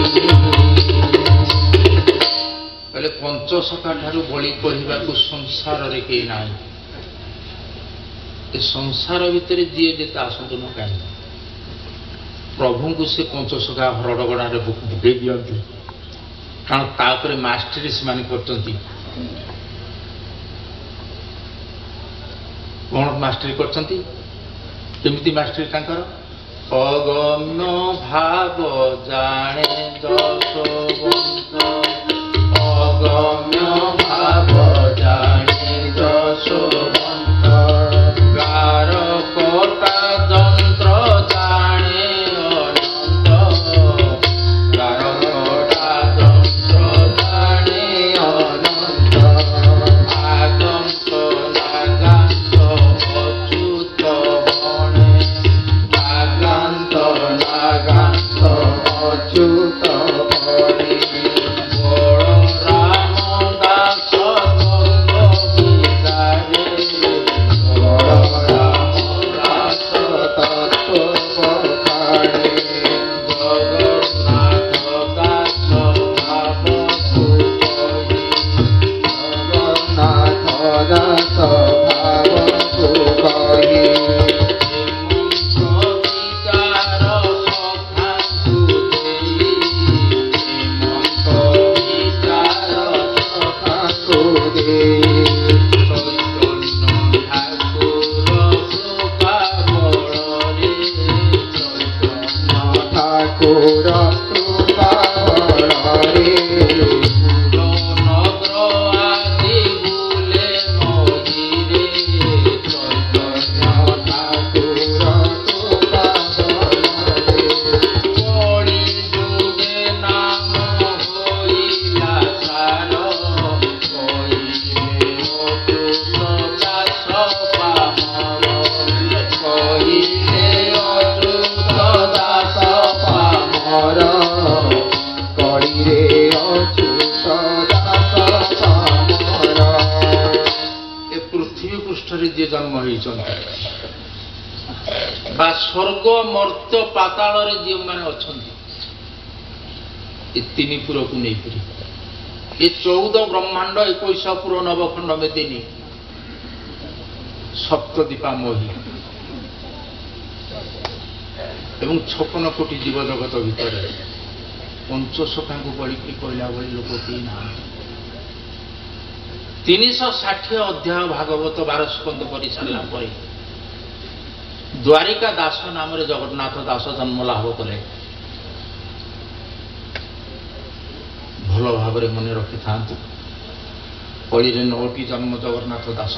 କହିଲେ ପଞ୍ଚସଖା ଠାରୁ ବଳି କହିବାକୁ ସଂସାରରେ କେହି ନାହିଁ। ଏ ସଂସାର ଭିତରେ ଯିଏ ଯେତେ ଆସନ୍ତୁ ନ କାହିଁକି ପ୍ରଭୁଙ୍କୁ ସେ ପଞ୍ଚସଖା ହରଡ଼ଗଡ଼ାରେ ବୁକେଇ ଦିଅନ୍ତି, କାରଣ ତା ଉପରେ ମାଷ୍ଟରୀ ସେମାନେ କରିଛନ୍ତି। କ'ଣ ମାଷ୍ଟରୀ କରିଛନ୍ତି? କେମିତି ମାଷ୍ଟରୀ ତାଙ୍କର? ଅଗମ୍ୟ ଭାବ ଜାଣେ ଯଶୋବନ୍ତ, ଅଗମ୍ୟ ଭାବ ଜାଣେ ଯଶୋବନ୍ତ, ଗାର କଟା ଯନ୍ତ୍ର ଜାଣେ ଅନନ୍ତ, ଗାର କଟା ଯନ୍ତ୍ର ଜାଣେ ଅନନ୍ତ, ଆଗନ୍ତ ନାଗାନ୍ତ ଅଚ୍ୟୁତ ବଣେ, ଆଗାନ୍ତ ନାଗାନ୍ତ ଅଚ୍ୟୁତ ବଣେ, ବଳରାମ ଦାସ ତତ୍ତ୍ୱ ବିଚାରେ, ବଳରାମ ଦାସ ତତ୍ତ୍ୱ ପଠାଣେ, ଜଗନ୍ନାଥ ଦାସ ଭାବକୁ କହି, ଜଗନ୍ନାଥ ଦାସ ଭାବକୁ କହି, ହେମନ୍ତ ବିଚାର ସଖାଙ୍କୁ ଦେଇ, ହେମନ୍ତ ବିଚାର ସଖାଙ୍କୁ ଦେଇ, ଚୈତନ୍ୟ ଠାକୁର କୃପା ବଳରେ, ଚୈତନ୍ୟ ଠାକୁର କୃପା ବଳରେ, ନଗର ଆଦି ବୁଲେ ମହିରେ, ଚୈତନ୍ୟ ଠାକୁର କୃପା ବଳରେ, କଳି ଯୁଗେ ନାମ ହୋଇଲା ସାର, କହିଲେ ଅଚ୍ୟୁତ ଦାସ ପାମର, କହିଲେ ଅଚ୍ୟୁତ ଦାସ ପାମର, କଳିରେ ଅଚ୍ୟୁତ ଦାସ ପାମର। ଏ ପୃଥିବୀ ପୃଷ୍ଠରେ ଯିଏ ଜନ୍ମ ହେଇଛନ୍ତି ବା ସ୍ୱର୍ଗ ମର୍ତ୍ତ୍ୟ ପାତାଳରେ ଯେଉଁମାନେ ଅଛନ୍ତି, ଏ ତିନି ପୁରକୁ ନେଇକରି ଏ 14 ବ୍ରହ୍ମାଣ୍ଡ 21 ପୁର ନବଖଣ୍ଡ ମେଦିନୀ ସପ୍ତଦୀପା ମହି ଏବଂ 56 କୋଟି ଜୀବଜଗତ ଭିତରେ पंचसखाଙ୍କୁ बड़ी कहला भली लोक केही ना 360 अध्याय भागवत 12 स्कंद पढ़ी सारा पर द्वारिका दास नाम जगन्नाथ दास जन्म लाभ कले भल भाव मन रखि था कली 9टी जन्म जगन्नाथ दास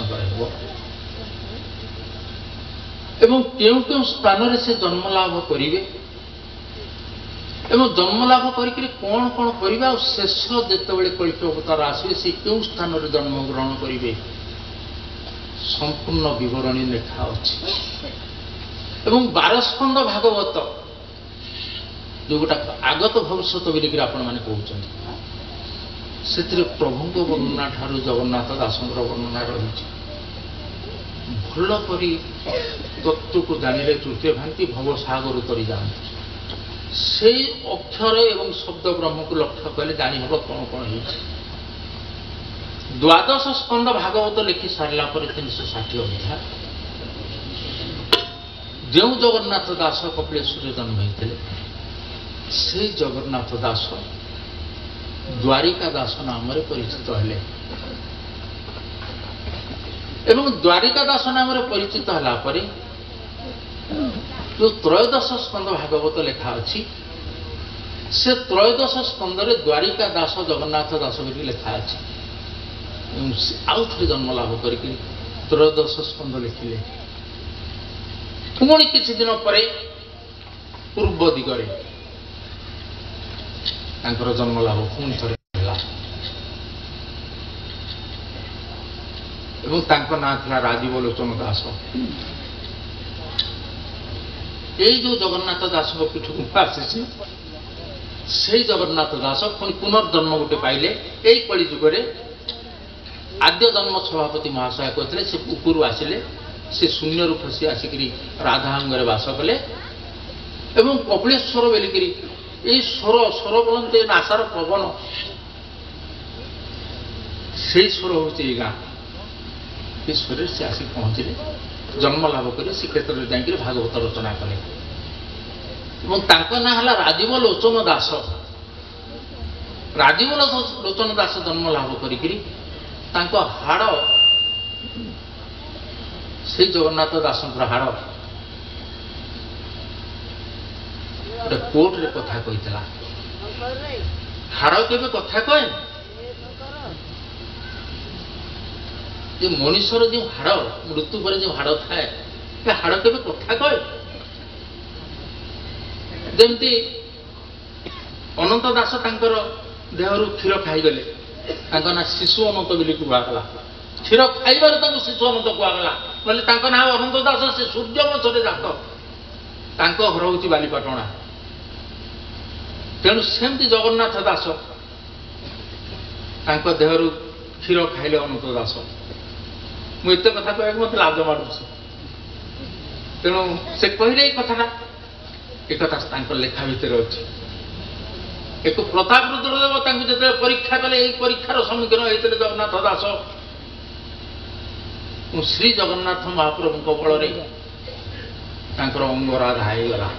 एवं क्यों क्यों स्थान से जन्म लाभ करेंगे एवं जन्म लाभ करके कौन कौन करवा शेष जितेबाला कल्कि अवतार आसवे से क्यों स्थान जन्म ग्रहण करेंगे संपूर्ण विवरणी लेखा अच्छी एवं 12 स्कंद भागवत जोटा आगत भविष्य बोलिक आपण मैंने कहते से प्रभु वर्णना ठार जगन्नाथ दास वर्णना रही भल कर तत्व को जानिले तृतीय भांति भव सागर तरी जाती से अक्षर एवं शब्द ब्रह्म को लक्ष्य कले जानी हम कौन कौन हो 12 स्कंद भागवत लिखि सारा 360 अध्याय जो जगन्नाथ दास कपिलेश्वर जन्म होते से जगन्नाथ दास द्वारिका दास नाम परिचित हेले एवं द्वारिका दास नाम परिचित होला परे जो 13 स्कंद भागवत लेखा अच्छी से 13 स्कंद द्वारिका दास जगन्नाथ दास बोली लेखा अच्छी आउ थे जन्म लाभ करके 13 स्कंद लिखिले पुणी किसी दिन पर पूर्व दिगरे जन्म लाभ पुणी थे ना था राजीव लोचन दास ये जो जगन्नाथ दास पीठ को आसी से जगन्नाथ दास पुणी पुनर्जन्म गोटे पाइले यही कली जुगे आद्य जन्म सभापति महाशय कहते से उपरू आसिले से शून्य रू खसी आसिक राधा अंगरे बास कले एवं कपिलेश्वर बोलिकी ये स्वर स्वर बोलते नासार पवन से स्वर हूँ गाँ ये स्वर से आसिक पहुँचले जन्म लाभ कर श्रीक्षेत्र में जाकर भागवत रचना कले ना है राजीव लोचन दास राजीव लोचन दास जन्म लाभ करी हाड़ से जगन्नाथ दास हाड़ गोटे कोर्ट रे कथा कही हाड़ के कथा कहे जे मनुष्यर जो हाड़ मृत्यु पर जो हाड़ थाए हाड़ के कथा कहे जमती अनंत दास देहरु क्षीर खाईगले ना शिशु अनंत बोली कहला क्षीर खाइबार शिशु अनंत कहला ना ना अनंत दास से सूर्य वंशे जात घर हूँ बालीपाटणा तेणु सेमती जगन्नाथ दास देहरु क्षीर खाइले अनंत दास मुझे कथा कह मत लाज मारूसी तेणु से कहले कथा एक लेखा भितर अच्छी एक प्रताप रुद्रदेव जो परीक्षा कले परीक्षार सम्मुखीन होते जगन्नाथ दास श्री जगन्नाथ महाप्रभु बल अंगराधा होगला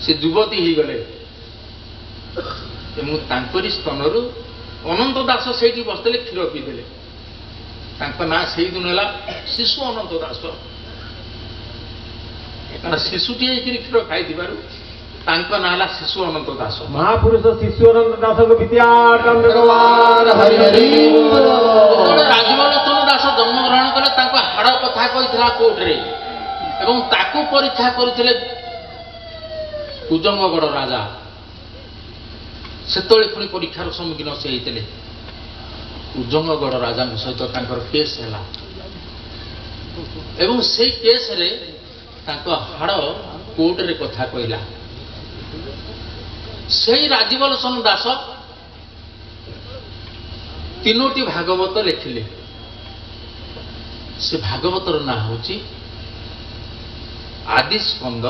से युवती हो गले स्तन अनंत दास से बसते क्षीर पीदे ना से दिन है शिशु अनंत दास शिशुटी क्षीर खाई ना शिशु अनंत दास
महापुरुष शिशु अनंत दास
राजीवलोचन दास जन्म ग्रहण कले हाड़ कथा कही कोर्टे एवं ताकू परीक्षा करते कुजंगगढ़ राजा से पुणी परीक्षार सम्मुखीन से होते कुजंगगढ़ राजा सहित केस है एवं से केस रे हाड़ कोर्टे कथा कहला से राजीवलोचन दास 3टी भागवत लिखिले से भागवतर ना हूँ आदि स्कंद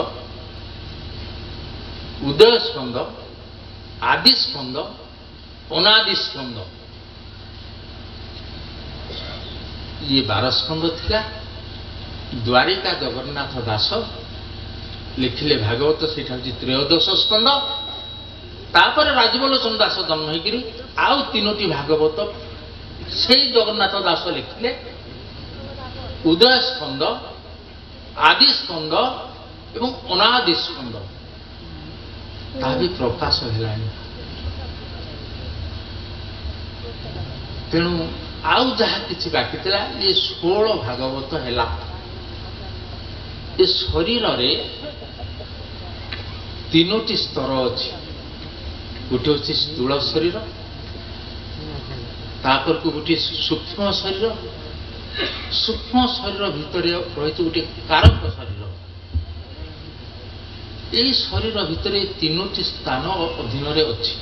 उदय स्कंद आदि स्कंद अनादि स्कंद ये 12 स्कंद थिला द्वारिका जगन्नाथ दास लिखिले भागवत से 13 स्कंद तापर राजबलोचन दास जन्म होकर आउ 3टी भागवत से जगन्नाथ दास लिखिले उदय स्कंद आदि स्कंद एवं अनादि स्कंद ता भी प्रकाश है। तेणु आउ जहा किछि बाकी थिला ये 16 भागवत हैला। ये शरीर रे 3टी स्तर अच्छी गोटे हूँ स्थूल शरीर तापर को गोटे सूक्ष्म शरीर सूक्ष्म शरीर भितर रही गोटे कारक शरीर यही शरीर भितर 3टी स्थान अधीन अच्छी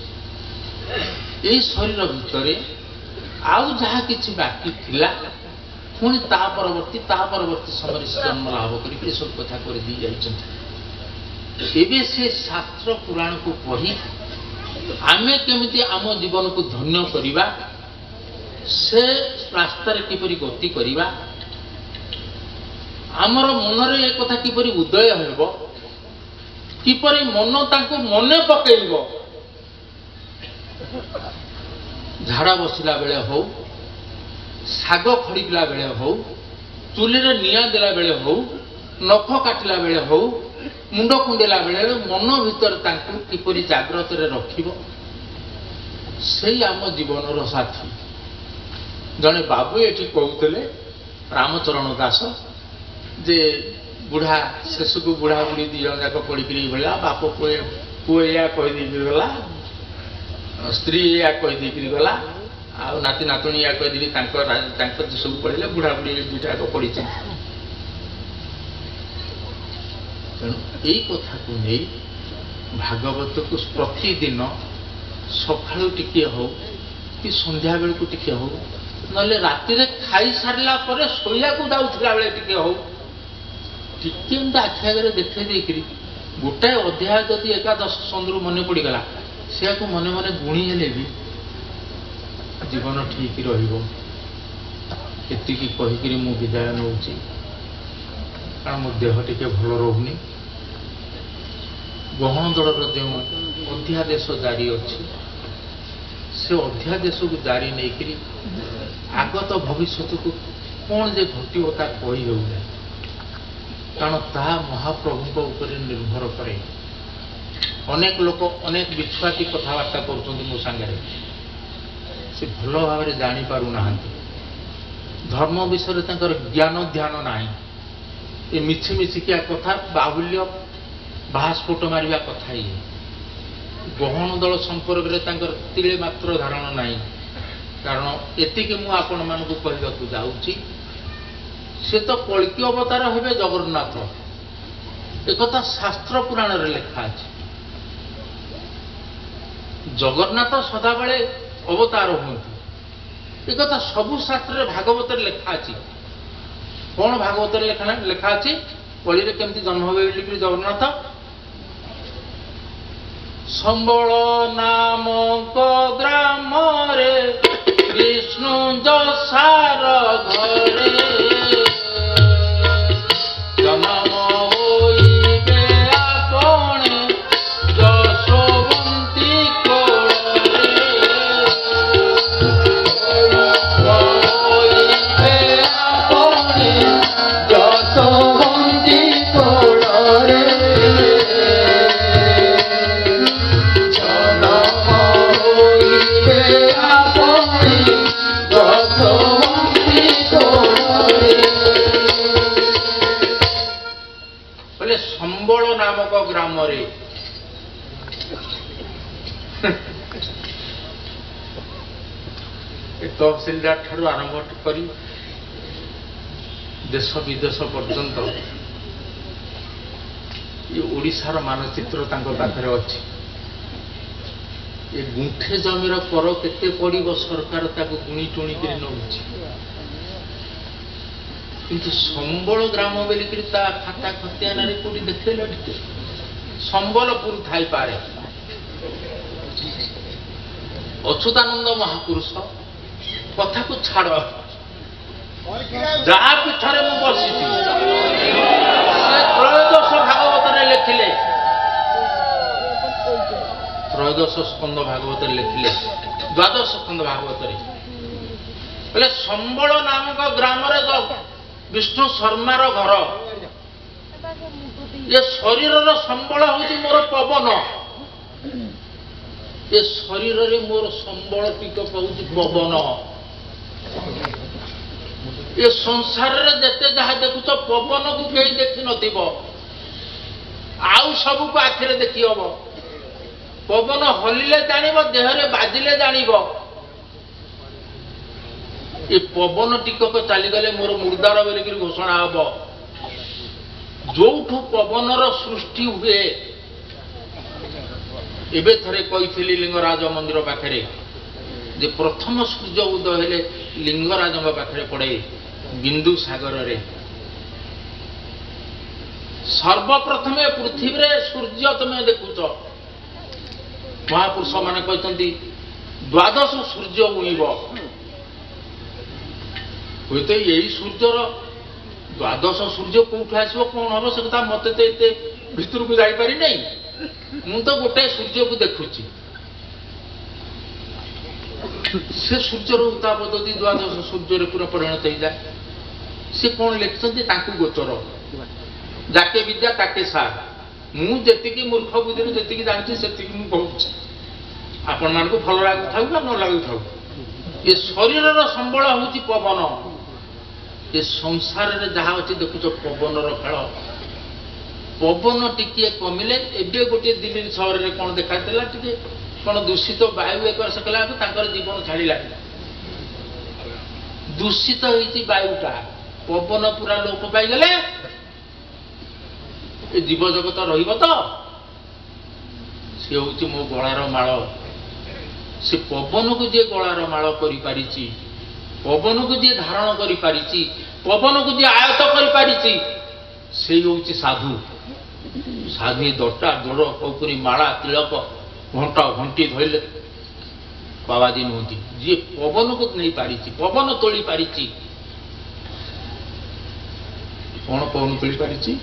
यही शरीर भितर आउ जहा किछि बाकी थिला पुणी ता परवर्ती समय जन्म लाभ करके सब कथा कर दी जाइछन्ति। एबे से शास्त्र पुराण को पढ़ी आमे केमिति आम जीवन को धन्य करिबा से रास्तार किपरि गति करिबा आमर मनरे एक कथा किपरि उदय हेबो किपरि मन तांको मने पकेइबो झाड़ा बसिला बेले हो शाग खड़िकला बेले हो चुली रे निया देला बेले हो नख काटिला बेले हो मुंड कुंडेला बेले मन भीतर तांको किपरि जाग्रत रे रखिबो सेई आम जीवन रो साथी। जने बाबू एठी कहउतले रामचरण दास जे बुढ़ा शेष को बुढ़ा बुढ़ी 2 जन जाक पड़िकरी भला बाप पुए या कह दी गला स्त्री या कह दी गला आ नाती नातुणी या कह दी सब पढ़े बुढ़ा बुढ़ी 2टा पड़ी। तेणु यही कथा को नहीं भागवत को प्रतिदिन सकाळु टिके हो कि संध्या बेल को टिके हो नले राति रे खाई सारला परे सोया को जाउथला बेले टिके हो टिके आखि आगे देखे देकरी गोटाए अध्याय जदि एकादश स्कंदरु मने पड़ी गला से को मने मने गुणी हेले भी जीवन ठीक रहिबो। एतिकी कहिकरी मु विदाय नउची कारण मो देह टिके भल रहुनी। गहन दलर जो अध्यादेश जारी अच्छी से अध्यादेश को जारी नहीं करी आगत भविष्य को कौन जे घटो ता कही हो कारण ताहा महाप्रभु ऊपर निर्भर करे। अनेक लोक अनेक विश्वासी कथबार्ता कर मो सांगे से भल भाव जानी पारु ना धर्म विषय ज्ञान ध्यान ना ये मिछि मिछिकिया कथा बाहुल्य बाहास्फोट मारिया कथा ये गहन दल संपर्क में तिले मात्र धारणा नहीं कारण एतिके मु आपण मानकु कहबाकू जाउची से तो कल्की अवतार हेबे जगन्नाथ एक शास्त्र पुराण रे लिखा अछि। जगन्नाथ सदा बेले अवतार हुंती एक सबु शास्त्र भागवत लिखा अछि। कौन भागवत लिखा अछि कली रे केमती जन्म होबे बोली जगन्नाथ संबल नामक ग्राम रे विष्णु जसार घरे जन्म होइबे आपणे यशोवंती कोଳରେ होइबे आपणे यशोवंती कोଳରେ संबल नामक ग्राम रे तहसीलदार ठारू आरंभ करी देश विदेश पर्यंत ये ओडिशार मानचित्र तांको पाखरे अछि। ये गुंठे जमीर कर केते पड़िबो सरकार ताको गुणी टुणी करी नउछि किंतु संबल ग्राम बोलिकी ता खाता खतियाना रे कोठी देखैला टिके संबलपुर थाई पारे अच्युतानंद महापुरुष कथा को छाड़ जहा पीठरे मु बसी त्रयोदश भागवत रे लिखिले त्रयोदश स्कंद भागवत लिखिले द्वादश स्कंद भागवत बोले संबल नामक ग्राम विष्णु शर्मार घर ये शरीर संबल हूँ मोर पवन ये शरीर रे मोर संबल टिकक हूँ पवन ये संसार रे जेते जहाँ देखुच पवन को कहीं देखी नथिब आउ सबू को आखिरे देखी हम पवन हलिले जानिब देहरे बाजिले जानिब ये पवन टिकक चलीगले मोर मुर्दार बोलिक घोषणा हम जोठू पवनर सृष्टि हुए एबे थरे कही लिंगराज मंदिर पाखे जे प्रथम सूर्य उदय हेले लिंगराज पाखे पड़े बिंदु सागर रे सर्वप्रथमे पृथ्वी रे सूर्य तुम्हें देखुच महापुरुष माने कहते द्वादश सूर्य उइब हुए तो यही सूर्यर द्वादश सूर्य कौट आसो कौन हम से कथा मत तो ये भर को जापारि नहीं मु तो गोटे सूर्य को देखुची से सूर्यर उताप जदि द्वादश सूर्य पूरा परिणत हो जाए सी कौन लिखते गोचर जाके विद्या ताके सार मुझे मूर्ख बुद्धि जी जानती से कहूँ आपण मान भल लगु था न लगु था ये शरीर संबल हूँ पवन ये संसार रे जहाँ अच्छी देखुच पवन खेल पवन टिके कमिले एबे गोटे दिल्ली सहर में कौन देखा टे कौन दूषित वायु एक वर्ष कला जीवन छाड़ा दूषित होती वायुटा पवन पूरा लोप पाईगले जीव जगत रहिब तो सी हूँ मो गलार माल से पवन को जी गलार माल कर पवन को जी धारण कर पवन को जी आयत कर से हूँ साधु साधु दटा जोड़ कौकुरी माला तिलक घंटा घंटी धरले बाबाजी नुहति जी पवन को नहीं पारी पवन तोली पारी कौन पवन तोली पारी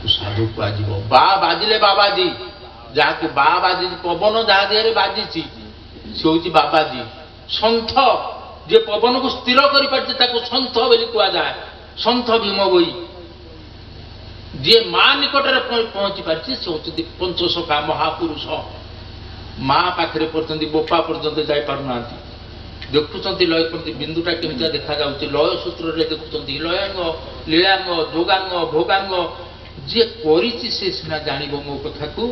साधु कह बा बाजिले बाबाजी जहाँ बा बाजी पवन जहाँ देहरे बाजी से हूँ बाबाजी सन्थ जे पवन को स्थिर कर सन्थ बोली कहुए सन्थ भीम बोई जी माँ निकट में पहुंची पारी से हूँ पंचसखा महापुरुष माँ पाखे पर्यंत बोपा पर्यंत जापार देखुं लय करते बिंदुटा केमिया देखा लय सूत्र देखुं लयांग लीलांग जोगांग भोगांग जी करी से सीना जान मो कथा को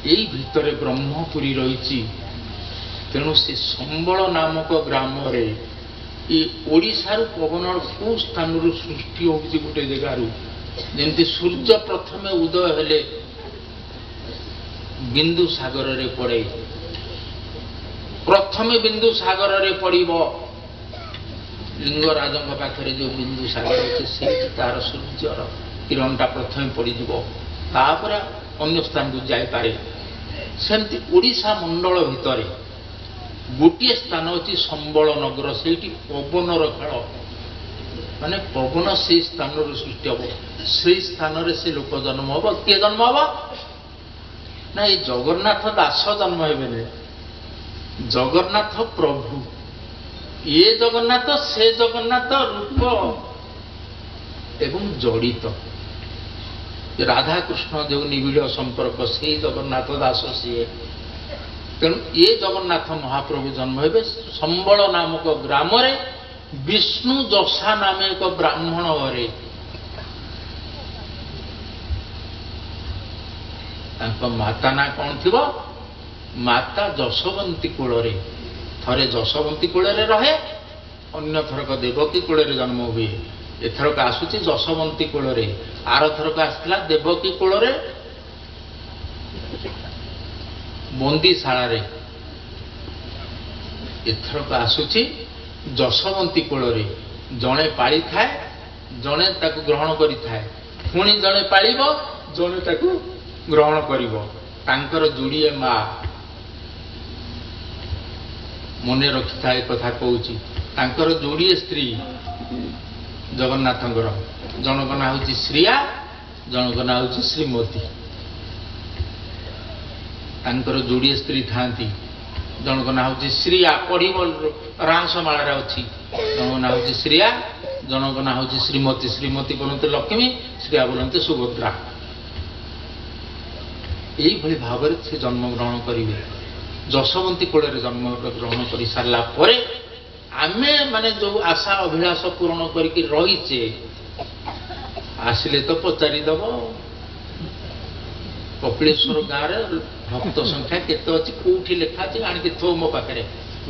यही भितर ब्रह्मपुरी रही तेणु से संबल नामक ग्राम ये ओडिशार पवन कौ स्थान सृष्टि हो गोटे जगार जमी सूर्य प्रथमे उदय हेले बिंदु सागर रे पड़े प्रथमे बिंदु सागर रे पड़ब लिंगराज पाखे जो बिंदु सागर अच्छे से तार सूर्यर किरणटा प्रथम पड़ज तापर अन्य स्थान को जापे सेमती ओडिशा मंडल भितर गोटे स्थान अच्छी संबल नगर से पवनर खेल माने पवन से स्थान सृष्टि हम से स्थान से लोक जन्म हम किए जन्म हम ना ये जगन्नाथ दास जन्म हे जगन्नाथ प्रभु ये जगन्नाथ से जगन्नाथ रूप एवं जड़ित राधा कृष्ण जो निबिड़ संपर्क से जगन्नाथ दास सी तेणु ये जगन्नाथ महाप्रभु जन्म हे संबल नामक ग्राम विष्णु जशा नाम एक ब्राह्मण घरे माता ना कौन थी माता जशवंती कूल थरे जशवंती कूल रहे अन्य थरक देवकी कूल जन्म हुए एथरक आसूची जशवंती कूल आर थरक आसला देवकी कूल बंदीशाला एथरक आसूची जशवंती कूल जड़े पाली थाए जड़े ताकू ग्रहण करि थाए पुणी जड़े पालिब जड़े ताकू ग्रहण करिब तांकर जोड़िए माँ मने रखि था कथा कहूँ तांकर जोड़िए स्त्री ଜଗନ୍ନାଥଙ୍କର ଜଣଙ୍କ ନାଁ ହେଉଛି ଶ୍ରିୟା, ଜଣଙ୍କ ନାଁ ହେଉଛି ଶ୍ରୀମତୀ। ତାଙ୍କର ଯୋଡ଼ିଏ ସ୍ତ୍ରୀ ଥାନ୍ତି। ଜଣଙ୍କ ନାଁ ହେଉଛି ଶ୍ରିୟା, ପଢ଼ିବ ରାହାସମାଳାରେ ଅଛି। ଜଣଙ୍କ ନାଁ ହେଉଛି ଶ୍ରିୟା, ଜଣଙ୍କ ନାଁ ହେଉଛି ଶ୍ରୀମତୀ। ଶ୍ରୀମତୀ ବୋଲନ୍ତି ଲକ୍ଷ୍ମୀ, ଶ୍ରିୟା ବୋଲନ୍ତି ସୁଭଦ୍ରା। ଏଇଭଳି ଭାବରେ ସେ ଜନ୍ମଗ୍ରହଣ କରିବେ। ଯଶୋବନ୍ତୀ କୋଳରେ ଜନ୍ମଗ୍ରହଣ କରିସାରିଲା ପରେ ଆମେ ମାନେ ଯେଉଁ ଆଶା ଅଭିଳାଷ ପୂରଣ କରିକି ରହିଛେ, ଆସିଲେ ତ ପଚାରିଦେବ କପିଳେଶ୍ୱର ଗାଁରେ ଭକ୍ତ ସଂଖ୍ୟା କେତେ ଅଛି, କୋଉଠି ଲେଖା ଅଛି, ଆଣିକି ଥୋ ମୋ ପାଖରେ।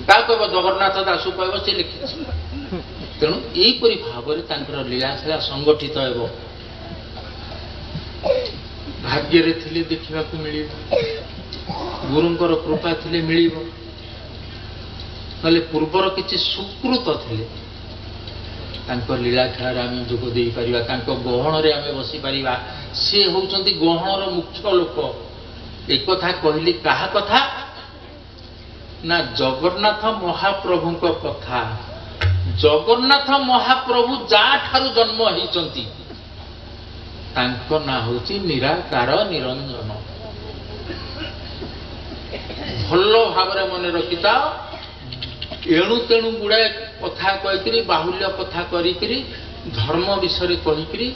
କାହା କହିବ ଜଗନ୍ନାଥ ଦାସୁ କହିବ ସେ ଲେଖିଛି। ତେଣୁ ଏହିପରି ଭାବରେ ତାଙ୍କର ଲୀଳାଖେଳା ସଂଗଠିତ ହେବ। ଭାଗ୍ୟରେ ଥିଲେ ଦେଖିବାକୁ ମିଳିବ, ଗୁରୁଙ୍କର କୃପା ଥିଲେ ମିଳିବ, ନହେଲେ ପୂର୍ବର କିଛି ସୁକୃତ ଥିଲେ ତାଙ୍କ ଲୀଳାଖେଳାରେ ଆମେ ଯୋଗ ଦେଇପାରିବା, ତାଙ୍କ ଗହଣରେ ଆମେ ବସିପାରିବା। ସେ ହେଉଛନ୍ତି ଗହଣର ମୁଖ୍ୟ ଲୋକ। ଏକଥା କହିଲି କାହା କଥା ନା ଜଗନ୍ନାଥ ମହାପ୍ରଭୁଙ୍କ କଥା। ଜଗନ୍ନାଥ ମହାପ୍ରଭୁ ଯାଠାରୁ ଜନ୍ମ ହେଇଛନ୍ତି ତାଙ୍କ ନାଁ ହେଉଛି ନିରାକାର ନିରଞ୍ଜନ। ଭଲ ଭାବରେ ମନେ ରଖିଥାଅ। ଏଣୁ ତେଣୁ ଗୁଡ଼ାଏ କଥା କହିକିରି, ବାହୁଲ୍ୟ କଥା କରିକିରି, ଧର୍ମ ବିଷୟରେ କହିକିରି,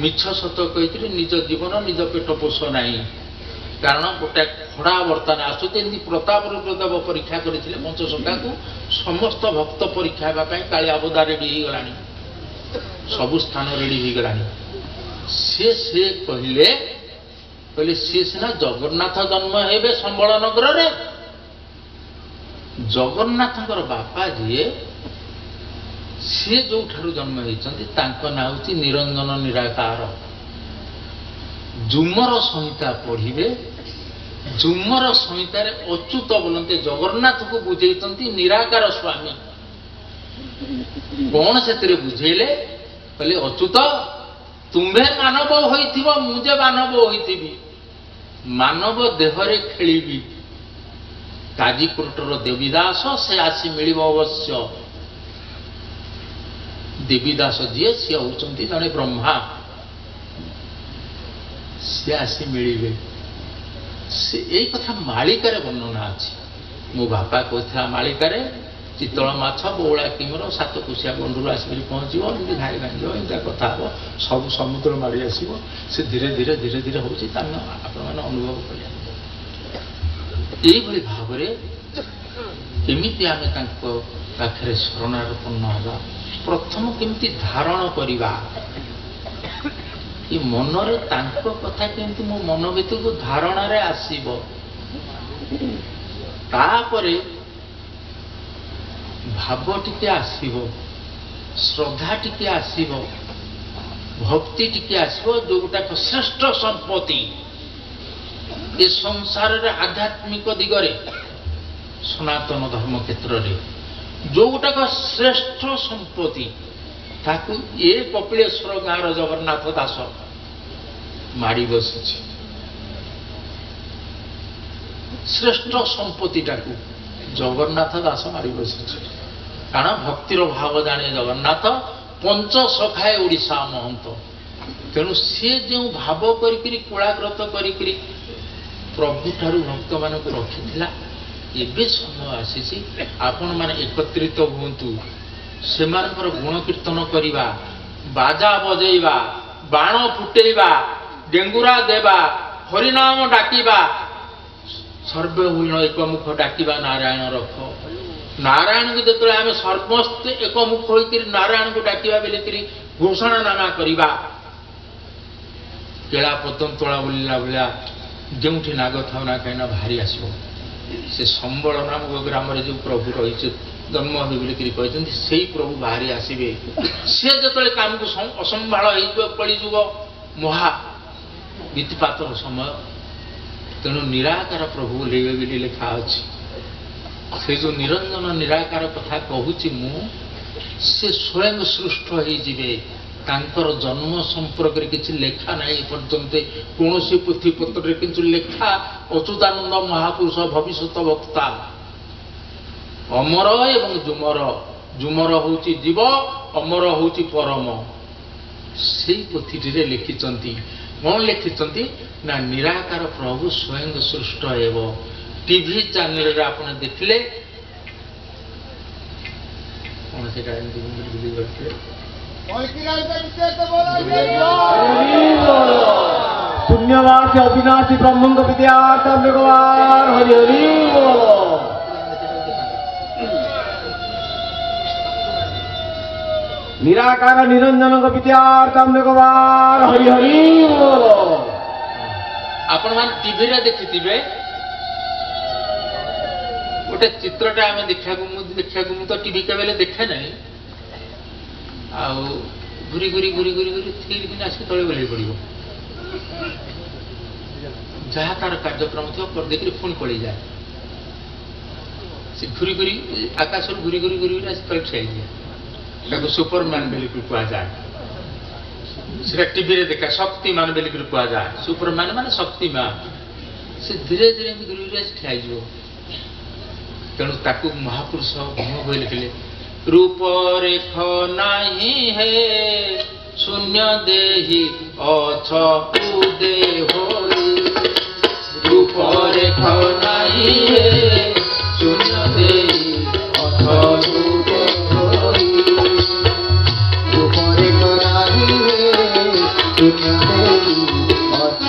ମିଛ ସତ କହିକିରି ନିଜ ଜୀବନ ନିଜ ପେଟ ପୋଷ ନାହିଁ। କାରଣ ଗୋଟେ ଖଡ଼ା ବର୍ତ୍ତମାନ ଆସୁଛି। ଏମିତି ପ୍ରତାପ ରୁଦ୍ରଦେବ ପରୀକ୍ଷା କରିଥିଲେ ପଞ୍ଚସଖାକୁ। ସମସ୍ତ ଭକ୍ତ ପରୀକ୍ଷା ହେବା ପାଇଁ କାଳିଆ ବୋଦା ରେଡ଼ି ହେଇଗଲାଣି, ସବୁ ସ୍ଥାନ ରେଡ଼ି ହେଇଗଲାଣି। ସେ କହିଲେ ସିଏ ସିନା ଜଗନ୍ନାଥ ଜନ୍ମ ହେବେ ସମ୍ବଳ ନଗରରେ। ଜଗନ୍ନାଥଙ୍କର ବାପା ଯିଏ, ସିଏ ଯୋଉଠାରୁ ଜନ୍ମ ହେଇଛନ୍ତି ତାଙ୍କ ନାଁ ହେଉଛି ନିରଞ୍ଜନ ନିରାକାର। ଯୁମର ସଂହିତା ପଢ଼ିବେ। ଯୁମର ସଂହିତାରେ ଅଚ୍ୟୁତ ବୋଲନ୍ତି ଜଗନ୍ନାଥକୁ ବୁଝେଇଛନ୍ତି ନିରାକାର ସ୍ୱାମୀ। କଣ ସେଥିରେ ବୁଝେଇଲେ? କହିଲେ ଅଚ୍ୟୁତ ତୁମ୍ଭେ ମାନବ ହୋଇଥିବ, ମୁଁ ଯେ ମାନବ ହୋଇଥିବି, ମାନବ ଦେହରେ ଖେଳିବି। କାଜିକୋଟର ଦେବୀଦାସ ସେ ଆସି ମିଳିବ ଅବଶ୍ୟ। ଦେବୀଦାସ ଯିଏ, ସିଏ ହେଉଛନ୍ତି ଜଣେ ବ୍ରହ୍ମା, ସିଏ ଆସି ମିଳିବେ। ସେ ଏଇ କଥା ମାଳିକାରେ ବର୍ଣ୍ଣନା ଅଛି। ମୋ ବାପା କହିଥିଲା ମାଳିକାରେ, ଚିତଳ ମାଛ ବଉଳା କିମର ସାତକୋଶିଆ ଗଣ୍ଡରୁ ଆସିକରି ପହଞ୍ଚିବ, ଏମିତି ଘାଇ ଭାଙ୍ଗିବ, ଏମିତିଆ କଥା ହେବ, ସବୁ ସମୁଦ୍ର ମାଡ଼ି ଆସିବ। ସେ ଧୀରେ ଧୀରେ ଧୀରେ ଧୀରେ ହେଉଛି, ତାମାନେ ଆପଣମାନେ ଅନୁଭବ କରିବା। ଏଇଭଳି ଭାବରେ କେମିତି ଆମେ ତାଙ୍କ ପାଖରେ ଶରଣାଗପନ୍ନ ହେବା, ପ୍ରଥମ କେମିତି ଧାରଣ କରିବା, ଏ ମନରେ ତାଙ୍କ କଥା କେମିତି ମୋ ମନ ଭିତରକୁ ଧାରଣାରେ ଆସିବ। ତାପରେ ଭାବ ଟିକେ ଆସିବ, ଶ୍ରଦ୍ଧା ଟିକେ ଆସିବ, ଭକ୍ତି ଟିକେ ଆସିବ, ଯୋଉଟାକ ଶ୍ରେଷ୍ଠ ସମ୍ପତ୍ତି ଏ ସଂସାରରେ ଆଧ୍ୟାତ୍ମିକ ଦିଗରେ, ସନାତନ ଧର୍ମ କ୍ଷେତ୍ରରେ ଯୋଉଟାକ ଶ୍ରେଷ୍ଠ ସମ୍ପତ୍ତି, ତାକୁ ଏ କପିଳେଶ୍ୱର ଗାଁର ଜଗନ୍ନାଥ ଦାସ ମାଡ଼ି ବସିଛି। ଶ୍ରେଷ୍ଠ ସମ୍ପତ୍ତିଟାକୁ ଜଗନ୍ନାଥ ଦାସ ମାଡ଼ି ବସିଛି। କାରଣ ଭକ୍ତିର ଭାବ ଜାଣେ ଜଗନ୍ନାଥ, ପଞ୍ଚସଖାଏ ଓଡ଼ିଶା ମହନ୍ତ। ତେଣୁ ସିଏ ଯେଉଁ ଭାବ କରିକିରି କୁଳାଗ୍ରତ କରିକିରି ପ୍ରଭୁଠାରୁ ଭକ୍ତମାନଙ୍କୁ ରଖିଥିଲା, ଏବେ ସମୟ ଆସିଛି ଆପଣମାନେ ଏକତ୍ରିତ ହୁଅନ୍ତୁ, ସେମାନଙ୍କର ଗୁଣ କୀର୍ତ୍ତନ କରିବା, ବାଜା ବଜେଇବା, ବାଣ ଫୁଟେଇବା, ଡେଙ୍ଗୁରା ଦେବା, ହରିନାମ ଡାକିବା, ସର୍ବହୁଣ ଏକମୁଖ ଡାକିବା ନାରାୟଣ ରଖ। ନାରାୟଣଙ୍କୁ ଯେତେବେଳେ ଆମେ ସମସ୍ତେ ଏକମୁଖ ହୋଇକରି ନାରାୟଣଙ୍କୁ ଡାକିବା ବୋଲିକିରି ଘୋଷଣା ନାମା କରିବା, କେଳା ପତନ୍ତଳା ବୋଲିଲା ଭଳିଆ ଯେଉଁଠି ନାଗ ଥାଉ ନା କାହିଁକିନା ବାହାରି ଆସିବ। ସେ ସମ୍ବଳ ନାମକ ଗ୍ରାମରେ ଯେଉଁ ପ୍ରଭୁ ରହିଛି, ଜନ୍ମ ହେବେ ବୋଲିକିରି କହିଛନ୍ତି, ସେଇ ପ୍ରଭୁ ବାହାରି ଆସିବେ। ସେ ଯେତେବେଳେ କାମକୁ ଅସମ୍ଭାଳ ହେଇଯିବ, ପଡ଼ିଯିବ, ମହା ବିତିପାତର ସମୟ, ତେଣୁ ନିରାକାର ପ୍ରଭୁ ଓହ୍ଲେଇବେ ବୋଲି ଲେଖା ଅଛି। ସେ ଯେଉଁ ନିରଞ୍ଜନ ନିରାକାର କଥା କହୁଛି ମୁଁ, ସେ ସ୍ୱୟଂ ସୃଷ୍ଟ ହେଇଯିବେ। ତାଙ୍କର ଜନ୍ମ ସମ୍ପର୍କରେ କିଛି ଲେଖା ନାହିଁ ଏପର୍ଯ୍ୟନ୍ତ, କୌଣସି ପୋଥିପତ୍ରରେ କିନ୍ତୁ ଲେଖା ଅଚ୍ୟୁତାନନ୍ଦ ମହାପୁରୁଷ ଭବିଷ୍ୟତ ବକ୍ତା, ଅମର ଏବଂ ଯୁମର। ଯୁମର ହେଉଛି ଜୀବ, ଅମର ହେଉଛି ପରମ। ସେଇ ପୋଥିଟିରେ ଲେଖିଛନ୍ତି କ'ଣ ଲେଖିଛନ୍ତି ନା ନିରାକାର ପ୍ରଭୁ ସ୍ୱୟଂ ସୃଷ୍ଟ ହେବ। ଟିଭି ଚ୍ୟାନେଲରେ ଆପଣ ଦେଖିଲେ କ'ଣ ସେଟା ଏମିତି ଭୁଲି କରିଥିଲେ
शून्यवासी अविनाशी ब्रह्म विद्यार्थ भगवान हरि हरि बोल। निराकार निरंजन विद्यार्थ भगवान हरि हरि बोल।
आपण मान टीवी रे देखिथिबे गोटे चित्रटा आम देखा मु तो टीवी केबेले देखे नहीं आउ घुरी घुरी घुरी घुरी घुरी थीर दिन आसिक तले गले पड़ो जहाँ तार कार्यक्रम थो कर देखिए पुणी पड़ जाए से घुरी घुरी आकाश घुरी घुरी घुरी घुरी आसिक तले ठिया जाए सुपरमैन बोली कह जाए से टीवी रे देखा शक्तिमान बोली कह जाए सुपरमैन मान शक्तिमान से धीरे धीरे घुरी घुरी आसिक ठिया तेणु ताकू महापुरुष भीम बोली लिखिले रूप रेख नहीं है शून्य देहि अछ देह रूप रेख नहीं है शून्य देहि अछ
रूप रेख नहीं है शून्य देहि अछ